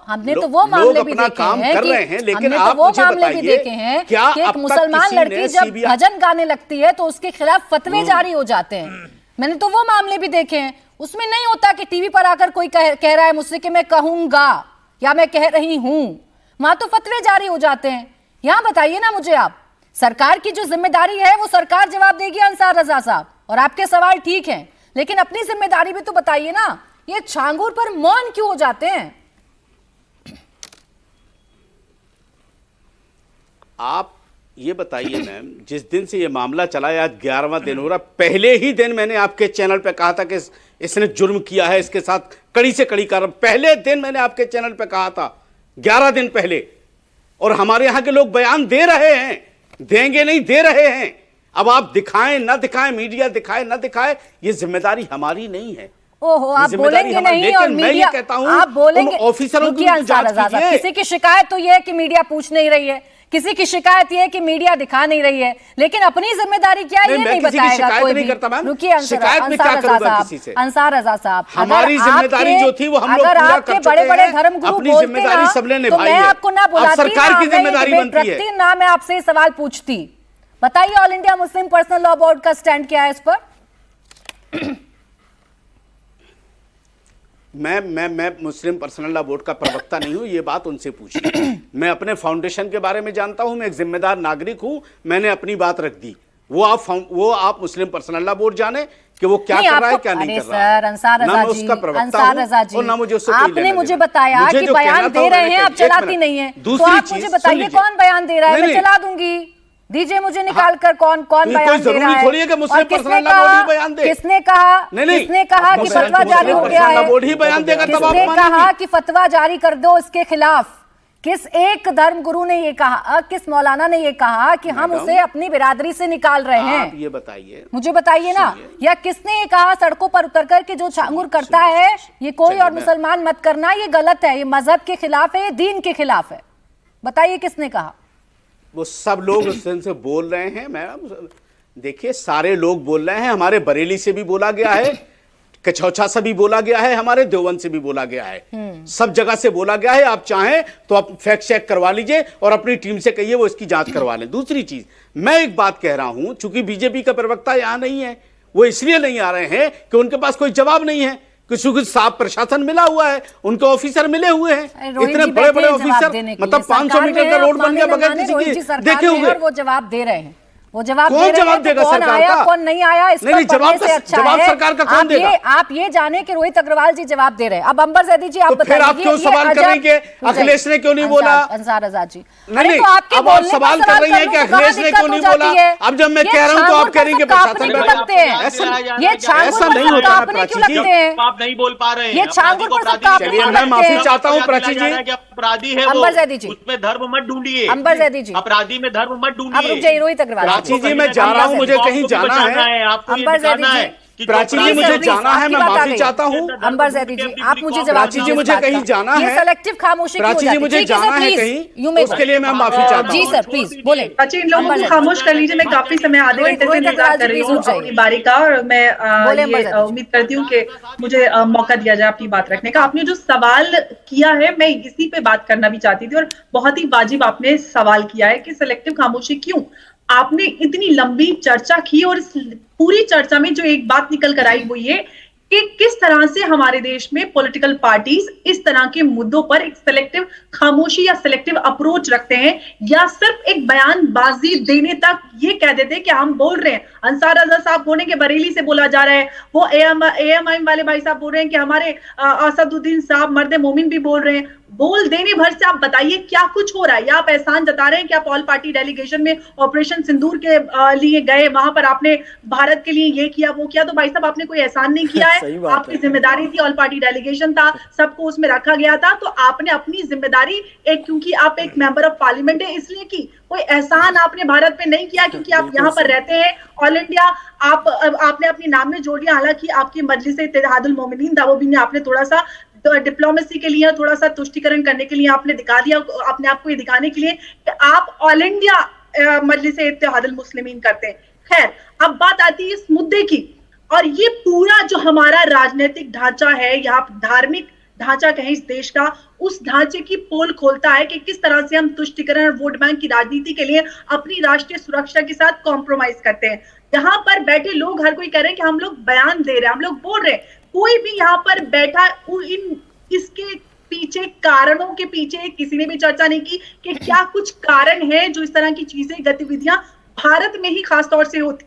हमने तो वो मामले भी देखे हैं कि हमने तो वो मामले भी देखे हैं कि एक मुसलमान लड़की जब भजन गाने लगती है तो उसके खिलाफ फतवे जारी हो जाते हैं। मैंने तो वो मामले भी देखे हैं। उसमें नहीं होता कि टीवी पर आकर कोई कह रहा है मुझसे कि मैं कहूंगा या मैं कह रही हूं, वहां तो फतवे जारी हो जाते हैं। यहां बताइए ना मुझे आप, सरकार की जो जिम्मेदारी है वो सरकार जवाब देगी अंसार रजा साहब, और आपके सवाल ठीक हैं, लेकिन अपनी जिम्मेदारी भी तो बताइए ना। ये छांगुर पर मौन क्यों हो जाते हैं? आप ये बताइए मैम, जिस दिन से ये मामला चला है, आज 11वां दिन हो रहा, पहले ही दिन मैंने आपके चैनल पे कहा था कि इसने जुर्म किया है, इसके साथ कड़ी से कड़ी कार्रवाई। पहले दिन मैंने आपके चैनल पे कहा था, 11 दिन पहले। और हमारे यहाँ के लोग बयान दे रहे हैं, देंगे नहीं, दे रहे हैं। अब आप दिखाएं ना दिखाएं, मीडिया दिखाए ना दिखाए, ये जिम्मेदारी हमारी नहीं है। ओहो, आप बोलेंगे नहीं और मीडिया, आप बोलेंगे। ऑफिसरों की अंसार रजा साहब, किसी की शिकायत तो ये है कि मीडिया पूछ नहीं रही है, किसी की शिकायत ये है कि मीडिया दिखा नहीं रही है, लेकिन अपनी जिम्मेदारी क्या है ये नहीं बताएगा कोई भी। रुकिए अंसार रजा साहब, हमारी जिम्मेदारी जो थी वो हम लोग पूरा कर चुके हैं। बड़े बड़े धर्मगुरु अपनी बोलते जिम्मेदारी सबने ना, तो निभाई मैं है। आपको ना बुलाती, सरकार की जिम्मेदारी बनती है ना मैं आपसे सवाल पूछती, बताइए all India Muslim personal law board का स्टैंड क्या है इस पर? मैं मुस्लिम पर्सनल लॉ बोर्ड का प्रवक्ता नहीं हूं, ये बात उनसे पूछिए। मैं अपने फाउंडेशन के बारे में जानता हूं, मैं एक जिम्मेदार नागरिक हूं, मैंने अपनी बात रख दी। वो आप मुस्लिम पर्सनल लॉ बोर्ड जाने कि वो क्या कर रहा है क्या नहीं कर रहा है। सर अंसार रजा जी, अंसार रजा जी, और ना मुझे उससे आपने मुझे बताया कि बयान दे रहे हैं, आप चलाती नहीं है, तो आप मुझे बताइए कौन बयान दे रहा है, मैं चला दूंगी। दीजिए मुझे निकाल कर कौन बयान दे रहा है, और किसने कहा कि फतवा जारी हो गया है, किसने कहा कि फतवा जारी कर दो इसके खिलाफ? किस एक धर्म गुरु ने ये कहा, किस मौलाना ने ये कहा कि हम उसे अपनी बिरादरी से निकाल रहे हैं? आप ये बताइए, मुझे बताइए ना, या किसने ये कहा सड़कों पर उतर कर के जो छांगुर करता है ये कोई और मुसलमान मत करना, ये गलत है, ये मजहब के खिलाफ है, ये दीन के खिलाफ है? बताइए किसने कहा? वो सब लोग उससे बोल रहे हैं मैडम। देखिए सारे लोग बोल रहे हैं, हमारे बरेली से भी बोला गया है, कचौचा से भी बोला गया है, हमारे देवबंद से भी बोला गया है, सब जगह से बोला गया है। आप चाहें तो आप फैक्ट चेक करवा लीजिए और अपनी टीम से कहिए वो इसकी जांच करवा लें। दूसरी चीज मैं एक बात कह रहा हूं, चूंकि बीजेपी का प्रवक्ता यहां नहीं है, वो इसलिए नहीं आ रहे हैं कि उनके पास कोई जवाब नहीं है, कुछ साफ प्रशासन मिला हुआ है, उनके ऑफिसर मिले हुए हैं, इतने बड़े बड़े ऑफिसर, मतलब 500 मीटर का रोड बन गया बगैर किसी के देखे हुए, वो जवाब दे रहे हैं, वो जवाब कौन जवाब देगा? कौन सरकार आया का कौन नहीं आया इस नहीं, जवाब सरकार का कौन देगा? आप ये जाने कि रोहित अग्रवाल जी जवाब दे रहे हैं। अब अंबर जैदी जी आप तो फिर आप क्यों सवाल कर रही हैं कि अखिलेश ने क्यों नहीं बोला? अंसार रजा जी नहीं, अब आप सवाल कर रही हैं कि अखिलेश ने क्यों नहीं बोला? अब जब मैं कह रहा हूं तो आप कह रही हैं कि प्रशासन लगते हैं, ये ऐसा नहीं होता है प्राची जी, आप नहीं बोल पा रहे हैं। ये छांगुर पर सबका चलिए मैं माफी चाहता हूं प्राची जी, अपराधी है अंबर जैदी जी, उसमें धर्म मत ढूंढिए। अंबर जैदी जी, अपराधी में धर्म मत ढूंढिए। अब रुक जाइए रोहित अग्रवाल प्राची जी, मैं जा रहा हूं, मुझे कहीं जाना है, आपको ये दिखाना है। प्राची जी मुझे जाना है, मैं माफी चाहता हूँ। अंबर जैदी जी आप मुझे जवाब प्राची जी मुझे कहीं जाना है, सेलेक्टिव खामोशी प्राची जी मुझे जाना है कहीं, उसके लिए मैं माफी चाहता हूँ। जी सर प्लीज बोले। अच्छा इन लोगों को खामोश कर लीजिए, मैं काफी समय आधे घंटे से इंतजार कर रही हूँ अपनी बारी का, और मैं ये उम्मीद करती हूँ कि मुझे मौका दिया जाए अपनी बात रखने का। आपने जो सवाल किया है मैं इसी पे बात करना भी चाहती थी, और बहुत ही वाजिब आपने सवाल किया है कि सिलेक्टिव खामोशी क्यों। आपने इतनी लंबी चर्चा की और इस पूरी चर्चा में जो एक बात निकल कर आई वो ये कि किस तरह से हमारे देश में पॉलिटिकल पार्टीज इस तरह के मुद्दों पर एक सिलेक्टिव खामोशी या सिलेक्टिव अप्रोच रखते हैं, या सिर्फ एक बयानबाजी देने तक ये कह देते हैं कि हम बोल रहे हैं। अंसार रजा साहब बोले कि बरेली से बोला जा रहा है, वो एएमआई वाले भाई साहब बोल रहे हैं कि हमारे असदुद्दीन साहब मर्द मोमिन भी बोल रहे हैं। बोल देने भर से आप बताइए क्या कुछ हो रहा है, या आप एहसान जता रहे हैं कि आप ऑल पार्टी डेलीगेशन में ऑपरेशन सिंदूर के लिए गए, वहां पर आपने भारत के लिए ये किया वो किया, तो भाई साहब आपने कोई एहसान नहीं किया है, आपकी जिम्मेदारी थी, ऑल पार्टी डेलीगेशन था, सबको उसमें रखा गया था, तो आपने अपनी जिम्मेदारी क्योंकि आप एक मेंबर ऑफ पार्लियामेंट है इसलिए की, कोई एहसान आपने भारत पे नहीं किया क्योंकि आप यहाँ पर रहते हैं। ऑल इंडिया आपने अपने नाम में जोड़ लिया, हालांकि आपकी मजलिस इत्तेहादुल मोमिनीन दावोबी ने आपने थोड़ा सा डिप्लोमेसी के लिए, थोड़ा सा तुष्टिकरण करने के लिए आपने दिखा दिया अपने आप को, ये दिखाने के लिए कि आप ऑल इंडिया मजलिस इत्तेहादुल मुस्लिमीन करते हैं। खैर अब बात आती है इस मुद्दे की, और ये पूरा जो हमारा राजनीतिक ढांचा है या धार्मिक ढांचा कहें इस देश का, उस ढांचे की पोल खोलता है कि किस तरह से हम तुष्टिकरण और वोट बैंक की राजनीति के लिए अपनी राष्ट्रीय सुरक्षा के साथ कॉम्प्रोमाइज करते हैं। यहाँ पर बैठे लोग हर कोई कह रहे हैं कि हम लोग बयान दे रहे हैं, हम लोग बोल रहे हैं, कोई भी यहाँ पर बैठा इसके पीछे कारणों के पीछे किसी ने भी चर्चा नहीं की कि क्या कुछ कारण है जो इस तरह की चीजें गतिविधियां भारत में ही खासतौर से होती।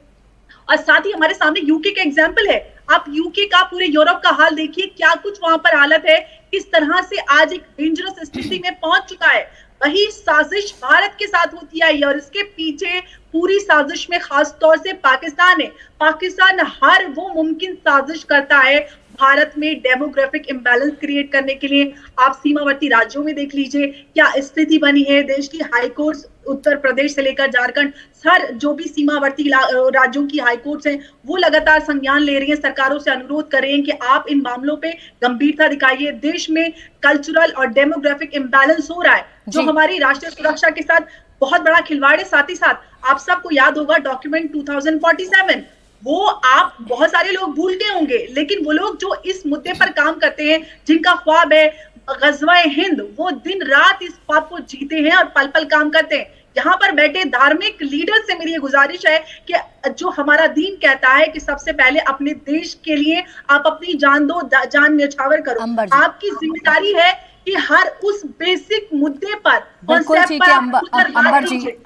और साथ ही हमारे सामने यूके का एग्जाम्पल है, आप यूके का पूरे यूरोप का हाल देखिए, क्या कुछ वहां पर हालत है, किस तरह से आज एक डेंजरस स्थिति में पहुंच चुका है। वही साजिश भारत के साथ होती आई और इसके पीछे पूरी साजिश में खास तौर से पाकिस्तान है। पाकिस्तान हर वो मुमकिन साजिश करता है भारत में डेमोग्राफिक इम्बैलेंस क्रिएट करने के लिए। आप सीमावर्ती राज्यों में देख लीजिए क्या स्थिति बनी है। देश की हाई कोर्ट उत्तर प्रदेश से लेकर झारखंड, हर जो भी सीमावर्ती राज्यों की हाई कोर्ट्स हैं वो लगातार संज्ञान ले रही हैं, सरकारों से अनुरोध कर रही हैं कि आप इन मामलों पे गंभीरता दिखाइए। देश में कल्चरल और डेमोग्राफिक इम्बैलेंस हो रहा है जो हमारी राष्ट्रीय सुरक्षा के साथ बहुत बड़ा खिलवाड़ है। साथ ही साथ आप सबको याद होगा डॉक्यूमेंट 2047, वो आप बहुत सारे लोग भूल गए होंगे, लेकिन वो लोग जो इस मुद्दे पर काम करते हैं, जिनका ख्वाब है गज़वा-ए-हिंद, वो दिन रात इस ख्वाब को जीते हैं और पल पल काम करते हैं। यहाँ पर बैठे धार्मिक लीडर से मेरी ये गुजारिश है कि जो हमारा दीन कहता है कि सबसे पहले अपने देश के लिए आप अपनी जान दो, जान न्यौछावर करो। आपकी जिम्मेदारी है कि हर उस बेसिक मुद्दे पर बिल्कुल ठीक है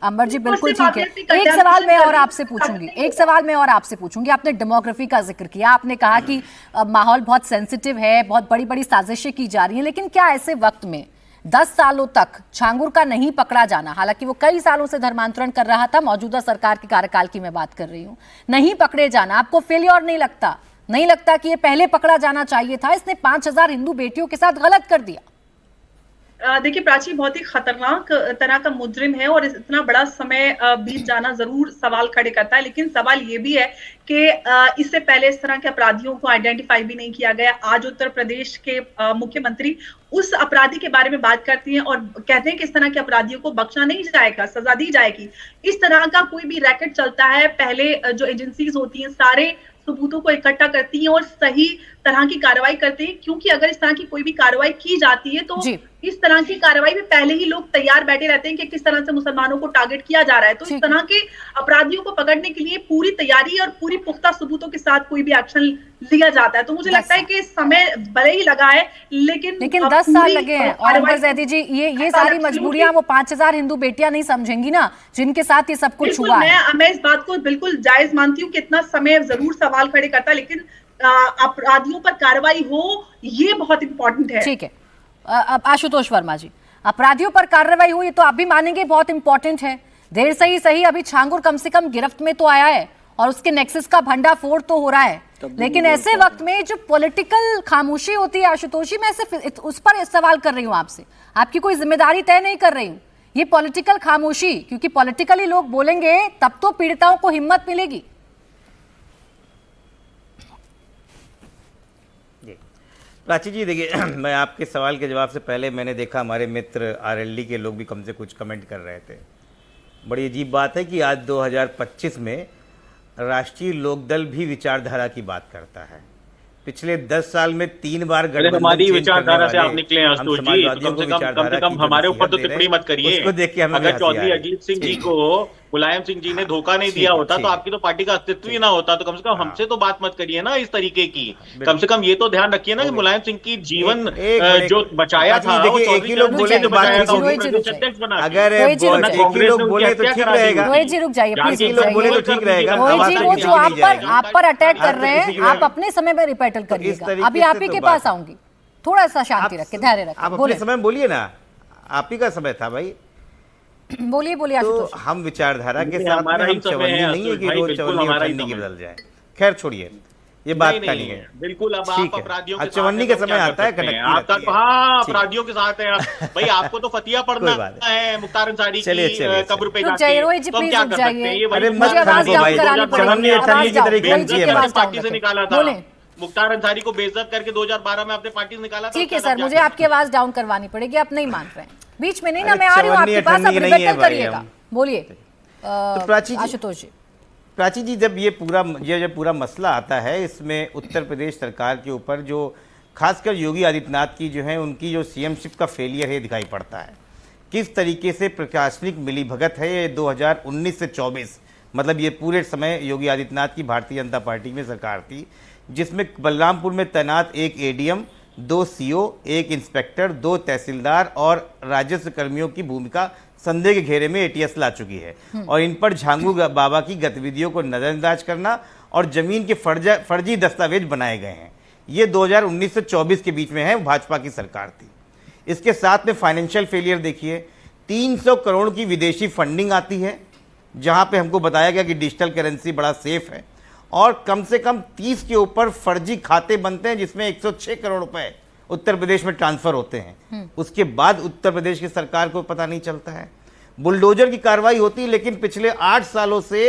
अंबर जी बिल्कुल ठीक है। एक सवाल मैं और आपसे पूछूंगी, आपने डेमोग्राफी का जिक्र किया, आपने कहा कि माहौल बहुत सेंसिटिव है, बहुत बड़ी बड़ी साजिशें की जा रही हैं, लेकिन क्या ऐसे वक्त में 10 सालों तक छांगुर का नहीं पकड़ा जाना, हालांकि वो कई सालों से धर्मांतरण कर रहा था, मौजूदा सरकार के कार्यकाल की मैं बात कर रही हूं, नहीं पकड़े जाना आपको फेलियर नहीं लगता कि ये पहले पकड़ा जाना चाहिए था? इसने 5000 हिंदू बेटियों के साथ गलत कर दिया। देखिए प्राची बहुत ही खतरनाक तरह का मुजरिम है और इतना बड़ा समय बीत जाना जरूर सवाल खड़े करता है, लेकिन सवाल ये भी है कि इससे पहले इस तरह के अपराधियों को आइडेंटिफाई भी नहीं किया गया। आज उत्तर प्रदेश के मुख्यमंत्री उस अपराधी के बारे में बात करती हैं और कहते हैं कि इस तरह के अपराधियों को बख्शा नहीं जाएगा, सजा दी जाएगी। इस तरह का कोई भी रैकेट चलता है, पहले जो एजेंसीज होती हैं सारे सबूतों को इकट्ठा करती हैं और सही तरह की कार्रवाई करते हैं, क्योंकि अगर इस तरह की कोई भी कार्रवाई की जाती है तो इस तरह की कार्रवाई में पहले ही लोग तैयार बैठे रहते हैं कि किस तरह से मुसलमानों को टारगेट किया जा रहा है। तो इस तरह के अपराधियों को पकड़ने के लिए पूरी तैयारी और पूरी पुख्ता सबूतों के साथ कोई भी एक्शन लिया जाता है। तो मुझे लगता है कि समय भले ही लगा है लेकिन 10 साल लगे हैं। और अंबर जैदी जी ये सारी मजबूरियां वो 5000 हिंदू बेटियां नहीं समझेंगी ना, जिनके साथ ये सब कुछ हुआ है। मैं इस बात को बिल्कुल जायज मानती हूँ कि इतना समय जरूर सवाल खड़े करता है, लेकिन अपराधियों पर कार्रवाई हो ये बहुत इंपॉर्टेंट है। ठीक है, अब आशुतोष वर्मा जी, अपराधियों पर कार्रवाई हुई तो आप भी मानेंगे बहुत इंपॉर्टेंट है। देर से ही सही, अभी छांगुर कम से कम गिरफ्त में तो आया है और उसके नेक्सस का भंडाफोड़ तो हो रहा है, लेकिन ऐसे वक्त में जो पॉलिटिकल खामोशी होती है आशुतोष जी, मैं सिर्फ उस पर सवाल कर रही हूँ आपसे, आपकी कोई जिम्मेदारी तय नहीं कर रही हूँ। ये पॉलिटिकल खामोशी, क्योंकि पॉलिटिकली लोग बोलेंगे तब तो पीड़िताओं को हिम्मत मिलेगी। प्राची जी देखिए, मैं आपके सवाल के जवाब से पहले मैंने देखा हमारे मित्र आरएलडी के लोग भी कम से कुछ कमेंट कर रहे थे। बड़ी अजीब बात है कि आज 2025 में राष्ट्रीय लोकदल भी विचारधारा की बात करता है। पिछले 10 साल में 3 बार हमारी विचारधारा से आप निकले आशुतोष जी, तो कम से कम हमारे ऊपर तो टिप्पणी मत करिए। उसको देख के हमें अगर चौधरी अजीत सिंह जी को मुलायम सिंह जी ने धोखा नहीं दिया होता तो आपकी तो पार्टी का अस्तित्व ही ना होता। तो कम से कम हमसे तो बात मत करिए ना इस तरीके की। कम से कम ये तो ध्यान रखिए ना कि मुलायम सिंह की जीवन जो बचाया था, एक ही लोग बोले तो बात अध्यक्ष बना, अगर एक ही लोग बोले तो ठीक रहेगा। रोहित जी रुक जाइए प्लीज, बोले तो ठीक रहेगा। रोहित जी वो जो आप पर अटैक कर रहे हैं, आप अपने समय में रिपेटल करिएगा। अभी आप ही के पास आऊंगी, थोड़ा सा शांति रखे, धैर्य रखे। आप अपने समय बोलिए ना, आप ही का समय था भाई, बोलिए तो हम विचारधारा के साथ में हम चवन्नी नहीं है कि रोज चवन्नी और चन्नी की बदल जाए। खैर छोड़िए, ये बात का नहीं है। बिल्कुल, अब आप अपराधियों के चवन्नी के समय आता है, आपका हाँ अपराधियों के साथ है भाई। आपको तो फतिया पढ़ना है मुख्तार अंसारी की कब्र पे जाके, तो हम क्या कर सकते हैं? ये पार्टी से निकाला था, मुख्तार अंसारी को बेइज्जत करके 2012 में आपने पार्टी से निकाला था। ठीक है सर, मुझे आपकी आवाज डाउन करवानी पड़ेगी, आप नहीं मान रहे हैं। बीच में नहीं ना, मैं आ रही हूँ आपके पास, आप रिबेटल करिएगा। बोलिए आशुतोष जी। प्राची जी, जब ये पूरा मसला आता है, इसमें उत्तर प्रदेश सरकार के ऊपर जो खासकर योगी आदित्यनाथ की जो है उनकी जो सीएमशिप का फेलियर है दिखाई पड़ता है। किस तरीके से प्रशासनिक मिलीभगत है ये 2019 से 24, मतलब ये पूरे समय योगी आदित्यनाथ की भारतीय जनता पार्टी में सरकार थी, जिसमें बलरामपुर में तैनात एक एडीएम, 2 सीओ, 1 इंस्पेक्टर, 2 तहसीलदार और राजस्व कर्मियों की भूमिका संदेह के घेरे में एटीएस ला चुकी है। और इन पर झांगुर बाबा की गतिविधियों को नजरअंदाज करना और जमीन के फर्जी दस्तावेज बनाए गए हैं। ये 2019 से 24 के बीच में है, भाजपा की सरकार थी। इसके साथ में फाइनेंशियल फेलियर देखिए, 300 करोड़ की विदेशी फंडिंग आती है, जहां पे हमको बताया गया कि डिजिटल करेंसी बड़ा सेफ है, और कम से कम 30 के ऊपर फर्जी खाते बनते हैं जिसमें 106 करोड़ रुपए उत्तर प्रदेश में ट्रांसफर होते हैं। उसके बाद उत्तर प्रदेश की सरकार को पता नहीं चलता है। बुलडोजर की कार्रवाई होती है, लेकिन पिछले 8 सालों से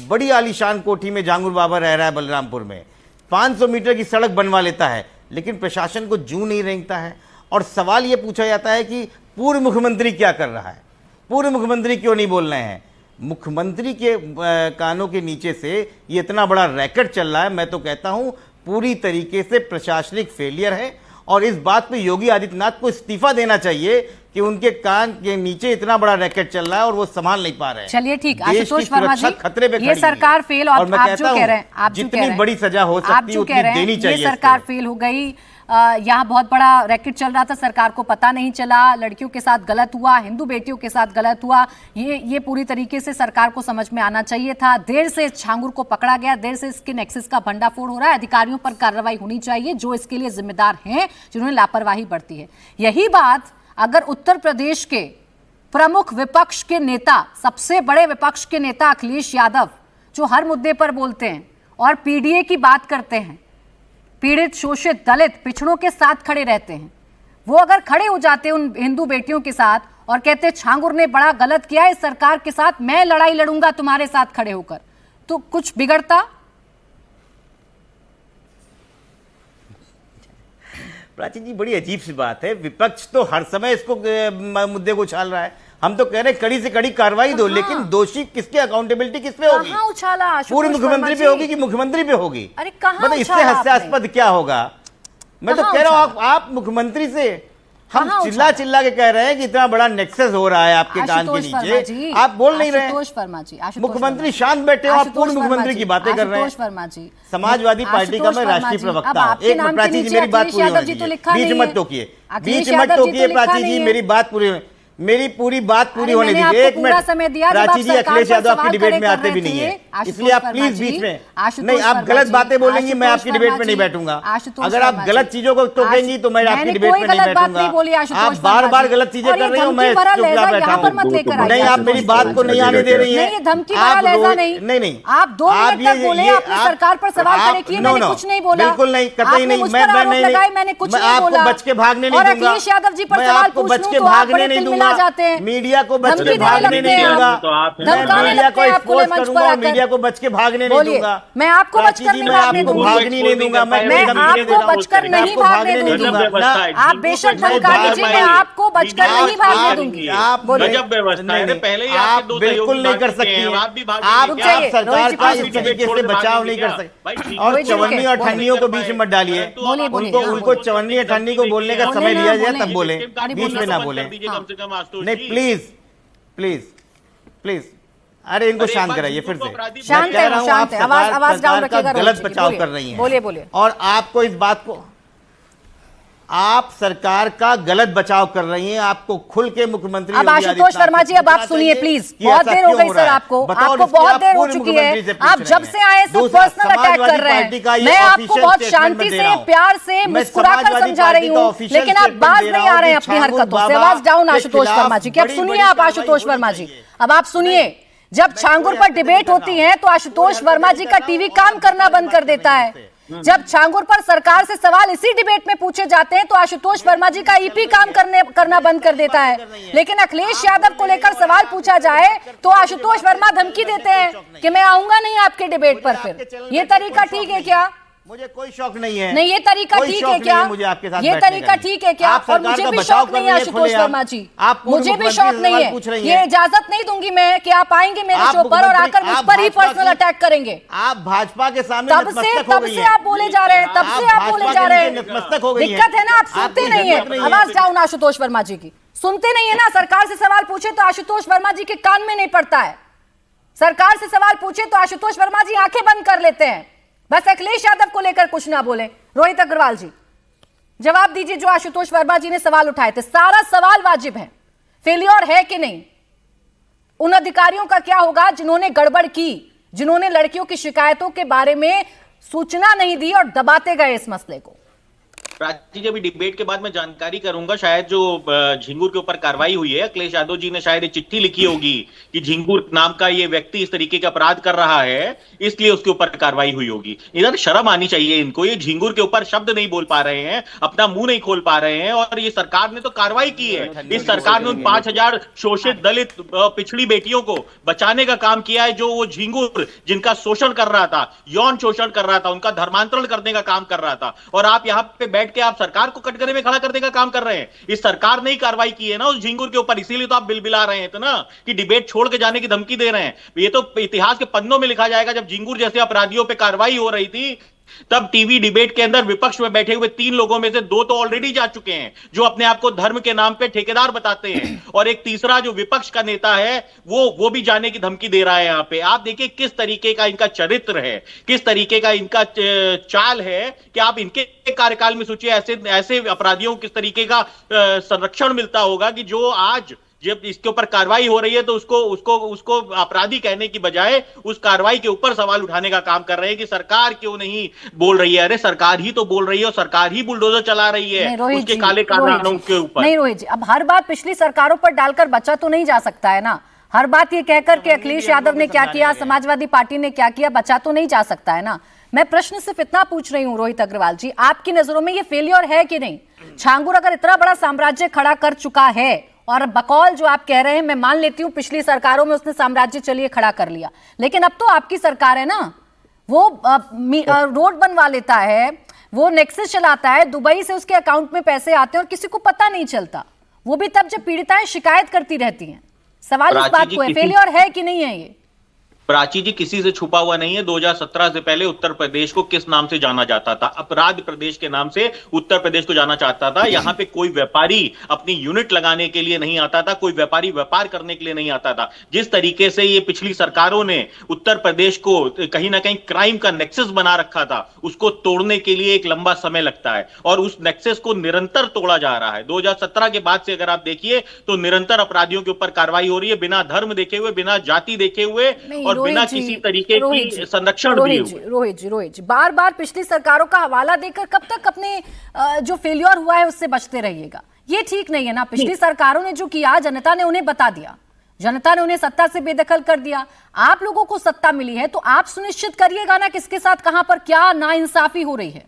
बड़ी आलीशान कोठी में झांगुर बाबा रह रहा है बलरामपुर में, 500 मीटर की सड़क बनवा लेता है, लेकिन प्रशासन को जू नहीं रेंगता है। और सवाल यह पूछा जाता है कि पूर्व मुख्यमंत्री क्या कर रहा है, पूर्व मुख्यमंत्री क्यों नहीं बोल रहे हैं। मुख्यमंत्री के कानों के नीचे से ये इतना बड़ा रैकेट चल रहा है। मैं तो कहता हूं पूरी तरीके से प्रशासनिक फेलियर है, और इस बात पे योगी आदित्यनाथ को इस्तीफा देना चाहिए कि उनके कान के नीचे इतना बड़ा रैकेट चल रहा है और वो संभाल नहीं पा रहे हैं। चलिए ठीक, देश की आशुतोष वर्मा जी, सुरक्षा खतरे पे ये खड़ी हुई सरकार है। फेल, और मैं आप कहता जो हूं, कह रहे हैं, आप जो कह जितनी रहे हैं, बड़ी सजा हो आप सकती है जो उतनी कह रहे देनी हैं, चाहिए ये इस सरकार पे। फेल हो गई, यहाँ बहुत बड़ा रैकेट चल रहा था, सरकार को पता नहीं चला, लड़कियों के साथ गलत हुआ, हिंदू बेटियों के साथ गलत हुआ, ये पूरी तरीके से सरकार को समझ में आना चाहिए था। देर से छांगुर को पकड़ा गया, देर से इसके नेक्सस का भंडाफोड़ हो रहा है, अधिकारियों पर कार्रवाई होनी चाहिए जो इसके लिए जिम्मेदार हैं, जिन्होंने लापरवाही बरती है। यही बात अगर उत्तर प्रदेश के प्रमुख विपक्ष के नेता, सबसे बड़े विपक्ष के नेता अखिलेश यादव, जो हर मुद्दे पर बोलते हैं और पीडीए की बात करते हैं, पीड़ित, शोषित, दलित, पिछड़ों के साथ खड़े रहते हैं, वो अगर खड़े हो जाते उन हिंदू बेटियों के साथ और कहते छांगुर ने बड़ा गलत किया है इस सरकार के साथ, मैं लड़ाई लड़ूंगा तुम्हारे साथ खड़े होकर, तो कुछ बिगड़ता? प्राची जी, बड़ी अजीब सी बात है, विपक्ष तो हर समय इसको मुद्दे को उछाल रहा है। हम तो कह रहे हैं कड़ी से कड़ी कार्रवाई दो, लेकिन दोषी किसकी अकाउंटेबिलिटी किस पे होगी? कहां उछाला? पूरी मुख्यमंत्री पे होगी कि मुख्यमंत्री पे होगी? अरे कहां मतलब इससे उछाला हास्यास्पद क्या होगा? मैं तो कहां कह रहा हूं उछाला? आप मुख्यमंत्री से हम कहां चिल्ला चिल्ला के कह रहे हैं कि इतना बड़ा नेक्सस हो रहा है आपके कान के आशुतोष वर्मा नीचे, जी, आप बोल नहीं रहे हैं। आशुतोष वर्मा जी, आशुतोष मुख्यमंत्री वर्मा शांत बैठे हो, आप आशुतोष पूर्व वर्मा मुख्यमंत्री जी, की बातें कर रहे हैं। आशुतोष वर्मा जी, समाजवादी पार्टी का मैं आशुतोष राष्ट्रीय वर्मा जी, प्रवक्ता अब हूं। आपके एक नाम के प्राची जी, नीचे मेरी बात अखिलेश पूरी यादव होने जी तो दीजिए, लिखा बीच नहीं मत है। टोकिए, अखिलेश बीच मत यादव जी तो टोकिए लिखा प्राची नहीं जी, है। मेरी बात पूरी, मेरी पूरी बात पूरी अरे होने मैंने दीजिए। आपको एक पूरा मिनट समय दिया, जब प्राची आप जी, सरकार अखिलेश पर यादव आपकी सवाल डिबेट खड़े में कर आते भी रहे नहीं थे। है, आशुतोष इसलिए आप वर्मा प्लीज जी, बीच में आशुतोष नहीं, आप वर्मा गलत जी, बातें बोलेंगी, मैं आपकी आशुतोष डिबेट वर्मा में नहीं जी, बैठूंगा। आशुतोष अगर आप वर्मा गलत जी, चीजों को टोकेंगी तो मैं आपकी मैंने डिबेट कोई में नहीं गलत बात नहीं बैठूंगा। बोली आशुतोष आप वर्मा बार बार जी। गलत चीजें और कर ये रही हो, धमकी मैं भरा चुप लहजा बैठा यहाँ पर हूं। मत लेकर आइए नहीं, आप मेरी आशुतोष बात वर्मा को जी। नहीं आने दे रही नहीं, हैं। ये धमकी भरा लहजा नहीं। नहीं, आप 2 मिनट तक बोले, आपने सरकार पर सवाल खड़े किए, मैंने कुछ नहीं बोला। बिल्कुल नहीं, कतई आपने नहीं, मुझ पर आरोप लगाए, मैंने कुछ नहीं बोला। आपको बच के भागने नहीं और दूंगा। अखिलेश यादव जी पर मैं सवाल आपको पूछ बच लूं के तो आप भागने बड़े नहीं तिलमिला दूंगा। जाते हैं। मीडिया को बच धमकी के देने भागने लगते नहीं हैं दूंगा। आप। तो आप धमकाने मीडिया लगते को हैं आप खुले एक्सपोज मंच पर करूंगा, आकर। मीडिया को बच के भागने नहीं बोलिए, दूंगा। मैं आपको प्राची बचकर जी, नहीं मैं भागने आपको दूंगी। भागने नहीं दूंगा। मैं मैं धमकी नहीं आपको दूंगा। बचकर मैं नहीं आपको भागने नहीं दूंगी। दूंगा। आप बेशक धमका दीजिए, मैं आपको बचकर नहीं भागने दूंगी। आप गजब व्यवस्था है। नहीं, पहले ही आप आपके दो बिल्कुल सहयोगी नहीं कर भाग चुके सकती हैं, हैं। आप भी भाग आप जाइए। जाइए, सरकार रोहित का जी, इस तरीके से बचाव नहीं कर सकते और रोहित जी, चवन्नी और बोलिए, ठन्नियों को बीच में मत डालिए। बोलिए, बोलिए, उनको हाँ, उनको बोलिए। चवन्नी और ठन्नी को बोलने का बोले समय ना, दिया बोले। जाए तब बोले, अरे बीच बोलिए, में ना तो बोले। कम से कम आशुतोष नहीं, जी। प्लीज प्लीज प्लीज, अरे इनको अरे एक शांत बार कराइए फिर हिंदू से। को अपराधी मैं शांत कह है, रहा हूं, शांत आप है, आवाज डाउन सरकार का रखिएगा। गलत रोहित जी, बचाव बोलिए, कर रही हैं। बोलिए, बोलिए। और आपको इस बात को, आप सरकार का गलत बचाव कर रही हैं। आपको खुल के मुख्यमंत्री अब योगी आशुतोष आदित्यनाथ वर्मा जी, अब आप पूछना सुनिए चाहिए प्लीज, कि बहुत ऐसा देर हो क्यों गई रहा सर है। आपको बतौर आपको इसके बहुत आप देर हो पूर्व चुकी मुख्यमंत्री से है। पूछ आप रहे जब हैं। से आए सिर्फ दूसरा, पर्सनल अटैक समाजवादी कर रहे पार्टी का हैं। ये मैं आपको official बहुत statement शांति मैं दे से, रहा हूं। प्यार से, मैं मुस्कुरा कर समाजवादी समझा रही पार्टी का हूँ, official लेकिन आप statement बाज दे रहा नहीं आ हूं रहे हैं कि अपनी छांगुर हरकतों से। बाबा आवाज डाउन के आशुतोष खिलाफ वर्मा जी की। अब बड़ी सुनिए बड़ी आप कार्रवाई आशुतोष होनी वर्मा जी, चाहिए। अब आप सुनिए। जब छांगुर पर डिबेट होती है तो आशुतोष वर्मा जी का टीवी काम करना बंद कर देता है। जब छांगुर पर सरकार से सवाल इसी डिबेट में पूछे जाते हैं तो आशुतोष वर्मा जी का ईपी काम करना बंद कर देता है। लेकिन अखिलेश यादव को लेकर सवाल पूछा जाए तो आशुतोष वर्मा धमकी देते हैं कि मैं आऊंगा नहीं आपके डिबेट पर। फिर ये तरीका ठीक है क्या? मुझे कोई शौक नहीं है। नहीं, ये तरीका कोई ठीक शौक है नहीं क्या? मुझे आपके साथ ये बैठने तरीका का। ठीक है क्या? आप और सरकार मुझे का भी बचाव शौक कर नहीं रही है हैं आशुतोष खुलेआम। वर्मा जी, आप पूर्व मुझे भी मुख्यमंत्री शौक से नहीं सवाल पूछ है। रही ये हैं। इजाजत नहीं दूंगी मैं कि आप आएंगे मेरे आप शो पर और आकर मुख्यमंत्री- मुझ आप पर ही भाजपा पर्सनल की- अटैक करेंगे। आप भाजपा के सामने तब से आप बोले जा रहे हैं, तब से आप बोले जा रहे हैं। नतमस्तक हो गई हैं। दिक्कत है ना, आप सुनते आपकी नहीं जरूरत है। नहीं आवाज डाउन आशुतोष वर्मा जी की। सुनते नहीं है ना, सरकार से सवाल पूछे तो आशुतोष वर्मा जी के कान में नहीं पड़ता है। सरकार से सवाल पूछे तो आशुतोष वर्मा जी आंखें बंद कर लेते हैं। बस अखिलेश यादव को लेकर कुछ ना बोले। रोहित अग्रवाल जी, जवाब दीजिए, जो आशुतोष वर्मा जी ने सवाल उठाए थे, सारा सवाल वाजिब है, फेलियर है कि नहीं? उन अधिकारियों का क्या होगा जिन्होंने गड़बड़ की, जिन्होंने लड़कियों की शिकायतों के बारे में सूचना नहीं दी और दबाते गए इस मसले को? प्राची जी, अभी डिबेट के बाद मैं जानकारी करूंगा। शायद जो झिंगुर के ऊपर कार्रवाई हुई है, अखिलेश यादव जी ने शायद एक चिट्ठी लिखी होगी कि झिंगुर नाम का ये व्यक्ति इस तरीके का अपराध कर रहा है, इसलिए उसके ऊपर कार्रवाई हुई होगी। इधर शर्म आनी चाहिए इनको। ये झिंगुर के ऊपर शब्द नहीं बोल पा रहे हैं, अपना मुंह नहीं खोल पा रहे हैं, और ये सरकार ने तो कार्रवाई की है। इस सरकार ने उन 5,000 शोषित दलित पिछड़ी बेटियों को बचाने का काम किया है, जो वो झिंगुर जिनका शोषण कर रहा था, यौन शोषण कर रहा था, उनका धर्मांतरण करने का काम कर रहा था। और आप यहाँ पे बैठ के आप सरकार को कटघरे में खड़ा करने का काम कर रहे हैं। इस सरकार ने ही कार्रवाई की है ना उस झिंगुर के ऊपर, इसीलिए तो आप बिलबिला रहे हैं ना कि डिबेट छोड़ के जाने की धमकी दे रहे हैं। ये तो इतिहास के पन्नों में लिखा जाएगा, जब झिंगुर जैसे अपराधियों पे कार्रवाई हो रही थी तब टीवी डिबेट के अंदर विपक्ष में बैठे हुए 3 लोगों में से 2 तो ऑलरेडी जा चुके हैं जो अपने आप को धर्म के नाम पे ठेकेदार बताते हैं, और एक तीसरा जो विपक्ष का नेता है वो भी जाने की धमकी दे रहा है। यहां पे आप देखिए किस तरीके का इनका चरित्र है, किस तरीके का इनका चाल है कि आप इनके कार्यकाल में सोचिए ऐसे ऐसे अपराधियों को किस तरीके का संरक्षण मिलता होगा कि जो आज जब इसके ऊपर कार्रवाई हो रही है तो उसको अपराधी कहने की बजाय उस कार्रवाई के ऊपर सवाल उठाने का काम कर रहे हैं कि सरकार क्यों नहीं बोल रही है। अरे सरकार ही तो बोल रही है और सरकार ही बुलडोजर चला रही है उसके काले कारनामों के ऊपर। नहीं रोहित जी, अब हर बात पिछली सरकारों पर डालकर बचा तो नहीं जा सकता है ना। हर बात ये कहकर कि अखिलेश यादव ने क्या किया, समाजवादी पार्टी ने क्या किया, बचा तो नहीं जा सकता है ना। मैं प्रश्न सिर्फ इतना पूछ रही हूं रोहित अग्रवाल जी, आपकी नजरों में ये फेलियर है कि नहीं? छांगुर अगर इतना बड़ा साम्राज्य खड़ा कर चुका है, और बकौल जो आप कह रहे हैं मैं मान लेती हूं पिछली सरकारों में उसने साम्राज्य चलिए खड़ा कर लिया, लेकिन अब तो आपकी सरकार है ना, वो रोड बनवा लेता है, वो नेक्सस चलाता है, दुबई से उसके अकाउंट में पैसे आते हैं और किसी को पता नहीं चलता, वो भी तब जब पीड़िताएं शिकायत करती रहती हैं। सवाल इस बात को है, फेलियर है कि नहीं है ये? प्राची जी, किसी से छुपा हुआ नहीं है। 2017 से पहले उत्तर प्रदेश को किस नाम से जाना जाता था? अपराध प्रदेश के नाम से उत्तर प्रदेश को जाना चाहता था। यहाँ पे कोई व्यापारी अपनी यूनिट लगाने के लिए नहीं आता था, कोई व्यापारी व्यापार करने के लिए नहीं आता था। जिस तरीके से ये पिछली सरकारों ने उत्तर प्रदेश को कहीं ना कहीं क्राइम का नेक्सस बना रखा था, उसको तोड़ने के लिए एक लंबा समय लगता है और उस नेक्सस को निरंतर तोड़ा जा रहा है। 2017 के बाद से अगर आप देखिए तो निरंतर अपराधियों के ऊपर कार्रवाई हो रही है, बिना धर्म देखे हुए, बिना जाति देखे हुए और बिना किसी तरीके की संरक्षण भी हुए। रोहित जी बार बार पिछली सरकारों का हवाला देकर कब तक अपने जो फेलियर हुआ है उससे बचते रहिएगा? ये ठीक नहीं है ना। पिछली सरकारों ने जो किया जनता ने उन्हें बता दिया, जनता ने उन्हें सत्ता से बेदखल कर दिया। आप लोगों को सत्ता मिली है तो आप सुनिश्चित करिएगा ना किसके साथ कहां पर क्या नाइंसाफी हो रही है,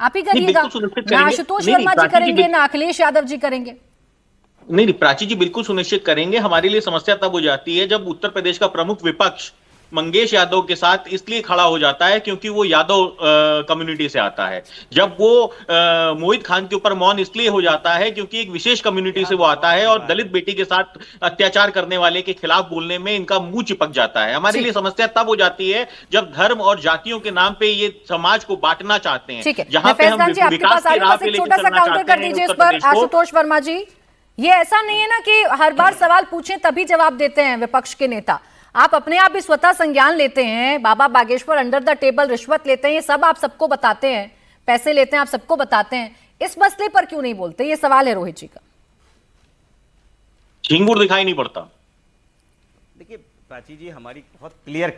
आप ही करिएगा। ना आशुतोष वर्मा जी करेंगे, ना अखिलेश यादव जी करेंगे। नहीं, प्राची जी बिल्कुल सुनिश्चित करेंगे। हमारे लिए समस्या तब हो जाती है जब उत्तर प्रदेश का प्रमुख विपक्ष मंगेश यादव के साथ इसलिए खड़ा हो जाता है क्योंकि वो यादव कम्युनिटी से आता है। जब वो मोहित खान के ऊपर मौन इसलिए हो जाता है क्योंकि एक विशेष कम्युनिटी से वो आता है और दलित बेटी के साथ अत्याचार करने वाले के खिलाफ बोलने में इनका मुंह चिपक जाता है। हमारे लिए समस्या तब हो जाती है जब धर्म और जातियों के नाम पे ये समाज को बांटना चाहते हैं, जहां पे हम विकास की राह पे लेकर चलना चाहते हैं। आशुतोष वर्मा जी, ये ऐसा नहीं है ना कि हर बार सवाल पूछें तभी जवाब देते हैं विपक्ष के नेता। आप अपने आप भी स्वतः संज्ञान लेते हैं, बाबा बागेश्वर अंडर द टेबल रिश्वत लेते हैं, ये सब आप सबको बताते हैं, पैसे लेते हैं आप सबको बताते हैं, इस मसले पर क्यों नहीं बोलते? ये सवाल है रोहित जी का। झिंगुर दिखाई नहीं पड़ता। देखिए प्राची जी, हमारी बहुत क्लियर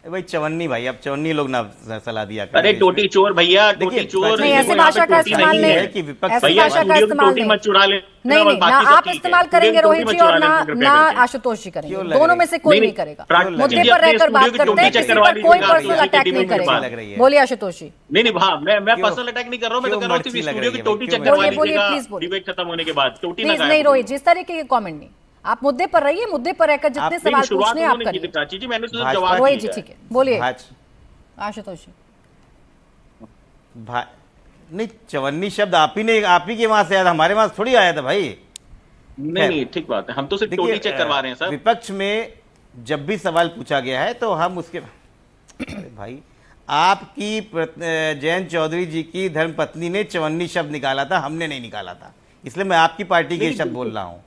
भाई चवन्नी भाई, अब चवन्नी लोग ना सलाह दिया करें। अरे टोटी चोर भैया, टोटी चोर नहीं, ऐसी भाषा का इस्तेमाल नहीं है कि विपक्ष भैया टोटी मत चुरा ले। नहीं, ना आप इस्तेमाल करेंगे रोहित जी और ना आशुतोष जी करेंगे, दोनों में से कोई नहीं करेगा। मुद्दे पर रहकर बात करते हैं, किसी पर कोई पर्सनल अटैक नहीं करेगा। बोलिए आशुतोष जी। नहीं, मैं पर्सनल अटैक नहीं कर रहा हूँ, मैं तो कह रहा हूँ स्टूडियो की टोटी चेक करवा लीजिएगा डिबेट खत्म होने के बाद। टोटी नहीं रोहित जी, इस तरीके के कमेंट नहीं, आप मुद्दे पर रहिए, मुद्दे पर रहकर जितने सवाल पूछने आप करिए। प्राची जी, मैंने तो जवाब रोहित जी ठीक है, बोलिए आशुतोष जी। नहीं, चवन्नी शब्द आप ही के वहां से आया था, हमारे वहां थोड़ी आया था भाई। नहीं, ठीक बात है, हम तो सिर्फ टोटी चेक करवा रहे हैं सर। विपक्ष में जब भी सवाल पूछा गया है तो हम उसके अरे भाई, आपकी जयंत चौधरी जी की धर्मपत्नी ने चवन्नी शब्द निकाला था, हमने नहीं निकाला था, इसलिए मैं आपकी पार्टी के शब्द बोल रहा हूँ।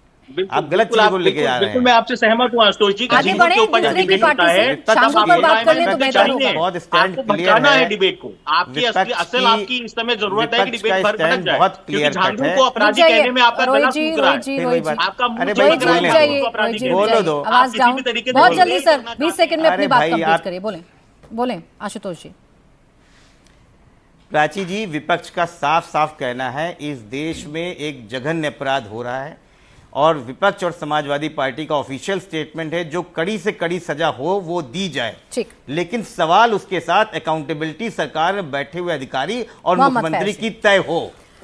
आप गलत चीज को लेके जा रहे हैं। मैं आपसे सहमत हूँ आशुतोष जी। आगे बढ़े, दूसरे की पार्टी से शाम पर बात कर लें तो बेहतर होगा। बहुत स्टैंड क्लियर है डिबेट को। आपकी असल आपकी इस समय जरूरत है कि डिबेट भर भटक जाए, बहुत क्लियर कट है। को अपराधी कहने में आपका गला सूख रहा है, आपका अरे भाई बोलो दो, आवाज डाउन बहुत जल्दी सर, 20 सेकंड में अपनी बात कंप्लीट करिए। बोले आशुतोष जी। प्राची जी, विपक्ष का साफ साफ कहना है इस देश में एक जघन्य अपराध हो रहा है और विपक्ष और समाजवादी पार्टी का ऑफिशियल स्टेटमेंट है जो कड़ी से कड़ी सजा हो वो दी जाए। ठीक, लेकिन सवाल उसके साथ अकाउंटेबिलिटी सरकार में बैठे हुए अधिकारी और मुख्यमंत्री की तय हो।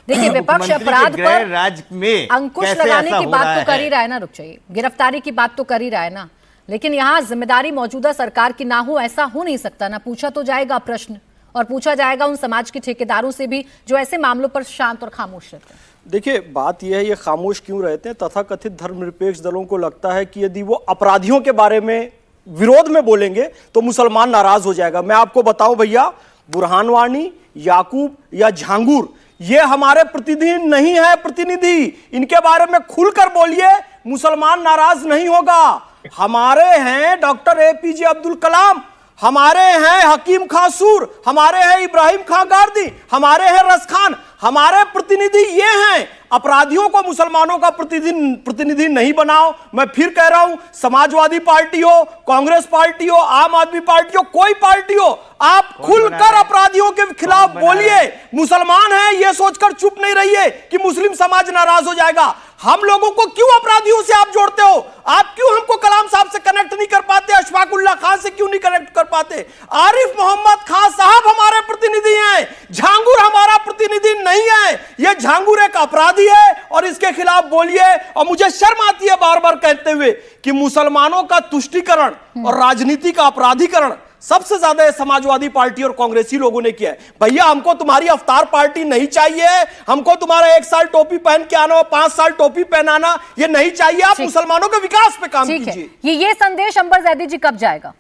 देखिए, विपक्ष अपराध पर राज्य में अंकुश लगाने की बात तो कर ही रहा है ना, रुक जाइए, गिरफ्तारी की बात तो कर ही रहा है ना, लेकिन यहाँ जिम्मेदारी मौजूदा सरकार की ना हो ऐसा हो नहीं सकता ना। पूछा तो जाएगा प्रश्न और पूछा जाएगा उन समाज के ठेकेदारों से भी जो ऐसे मामलों पर शांत और खामोश रहते हैं। देखिए, बात यह है, ये खामोश क्यों रहते हैं? तथाकथित धर्मनिरपेक्ष दलों को लगता है कि यदि वो अपराधियों के बारे में विरोध में बोलेंगे तो मुसलमान नाराज हो जाएगा। मैं आपको बताऊं भैया, बुरहान याकूब या झांगुर, ये हमारे प्रतिनिधि नहीं है। प्रतिनिधि इनके बारे में खुलकर बोलिए, मुसलमान नाराज नहीं होगा। हमारे हैं डॉक्टर APJ अब्दुल कलाम, हमारे हैं हकीम खां सूर, हमारे हैं इब्राहिम खां गारदी, हमारे हैं रस खान। हमारे प्रतिनिधि ये हैं। अपराधियों को मुसलमानों का प्रतिनिधि नहीं बनाओ। मैं फिर कह रहा हूं, समाजवादी पार्टी हो, कांग्रेस पार्टी हो, आम आदमी पार्टी हो, कोई पार्टी हो, आप खुलकर अपराधियों के खिलाफ बोलिए। मुसलमान हैं ये सोचकर चुप नहीं रहिए कि मुस्लिम समाज नाराज हो जाएगा। हम लोगों को क्यों अपराधियों से आप जोड़ते हो? आप क्यों हमको कलाम साहब से कनेक्ट नहीं कर पाते? अशफाकुल्लाह खान से क्यों नहीं कनेक्ट कर पाते? आरिफ मोहम्मद खान साहब हमारे प्रतिनिधि हैं, झांगुर हमारा प्रतिनिधि नहीं है। यह झांगुर एक अपराधी है और इसके खिलाफ बोलिए। और मुझे शर्म आती है बार बार कहते हुए कि मुसलमानों का तुष्टीकरण और राजनीति का अपराधीकरण सबसे ज्यादा समाजवादी पार्टी और कांग्रेसी लोगों ने किया है। भैया हमको तुम्हारी अवतार पार्टी नहीं चाहिए, हमको तुम्हारा 1 साल टोपी पहन के आना और 5 साल टोपी पहनाना ये नहीं चाहिए। आप मुसलमानों के विकास पे काम कीजिए। ये संदेश अंबर जैदी जी कब जाएगा?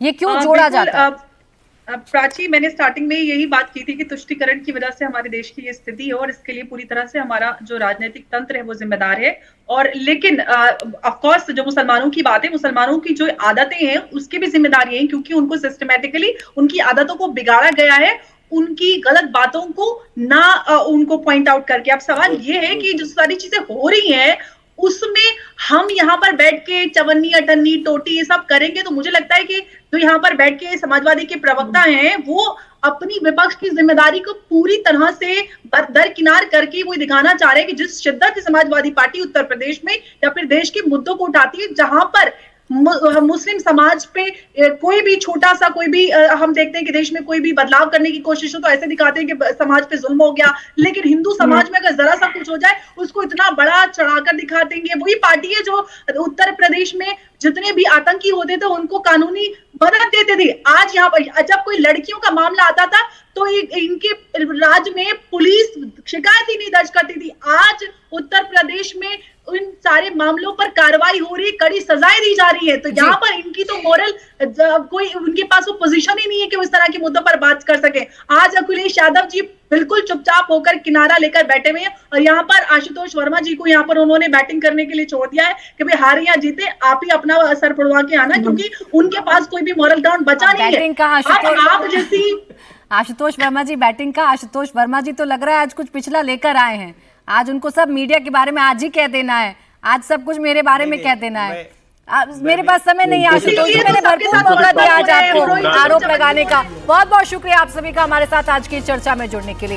ये क्यों जोड़ा जाता है? प्राची, मैंने स्टार्टिंग में यही बात की थी कि तुष्टीकरण की वजह से हमारे देश की ये स्थिति है और इसके लिए पूरी तरह से हमारा जो राजनीतिक तंत्र है वो जिम्मेदार है। और लेकिन ऑफ कोर्स जो मुसलमानों की बात है, मुसलमानों की जो आदतें हैं उसकी भी जिम्मेदारी है, क्योंकि उनको सिस्टमेटिकली उनकी आदतों को बिगाड़ा गया है, उनकी गलत बातों को ना उनको पॉइंट आउट करके। अब सवाल ये है कि जो सारी चीजें हो रही हैं उसमें हम यहाँ पर बैठ के चवन्नी अटन्नी टोटी ये सब करेंगे तो मुझे लगता है कि जो यहाँ पर बैठ के समाजवादी के प्रवक्ता हैं वो अपनी विपक्ष की जिम्मेदारी को पूरी तरह से दरकिनार करके वो दिखाना चाह रहे हैं कि जिस शिद्दत से समाजवादी पार्टी उत्तर प्रदेश में या फिर देश के मुद्दों को उठाती है, जहां पर मुस्लिम समाज पे कोई भी छोटा सा कोई भी हम देखते हैं कि देश में कोई भी बदलाव करने की कोशिश हो तो ऐसे दिखाते हैं कि समाज पे जुल्म हो गया, लेकिन हिंदू समाज में अगर जरा सा कुछ हो जाए उसको इतना बड़ा चढ़ाकर दिखा देंगे। वही पार्टी है जो उत्तर प्रदेश में जितने भी आतंकी होते थे उनको कानूनी मदद देते थे। आज यहाँ पर जब कोई लड़कियों का मामला आता था तो इनके राज्य में पुलिस शिकायत ही नहीं दर्ज करती थी। आज उत्तर प्रदेश में इन सारे मामलों पर कार्रवाई हो रही, कड़ी सजाएं दी जा रही है। तो यहाँ पर इनकी तो मोरल कोई उनके पास वो पोजीशन ही नहीं है कि वो इस तरह के मुद्दों पर बात कर सके। आज अखिलेश यादव जी बिल्कुल चुपचाप होकर किनारा लेकर बैठे हुए हैं और यहाँ पर आशुतोष वर्मा जी को यहाँ पर उन्होंने बैटिंग करने के लिए छोड़ दिया है कि भाई हारे या जीते आप ही अपना असर पड़वा के आना, क्योंकि उनके पास कोई भी मॉरल ग्राउंड बचा नहीं है। आप जैसी आशुतोष वर्मा जी बैटिंग का, आशुतोष वर्मा जी तो लग रहा है आज कुछ पिछला लेकर आए हैं। आज उनको सब मीडिया के बारे में आज ही कह देना है, आज सब कुछ मेरे बारे में कह देना है। मेरे पास समय नहीं है आशुतोष जी, मैंने भरपूर मौका दिया आज आपको आरोप लगाने का। बहुत बहुत शुक्रिया आप सभी का हमारे साथ आज की चर्चा में जुड़ने के लिए।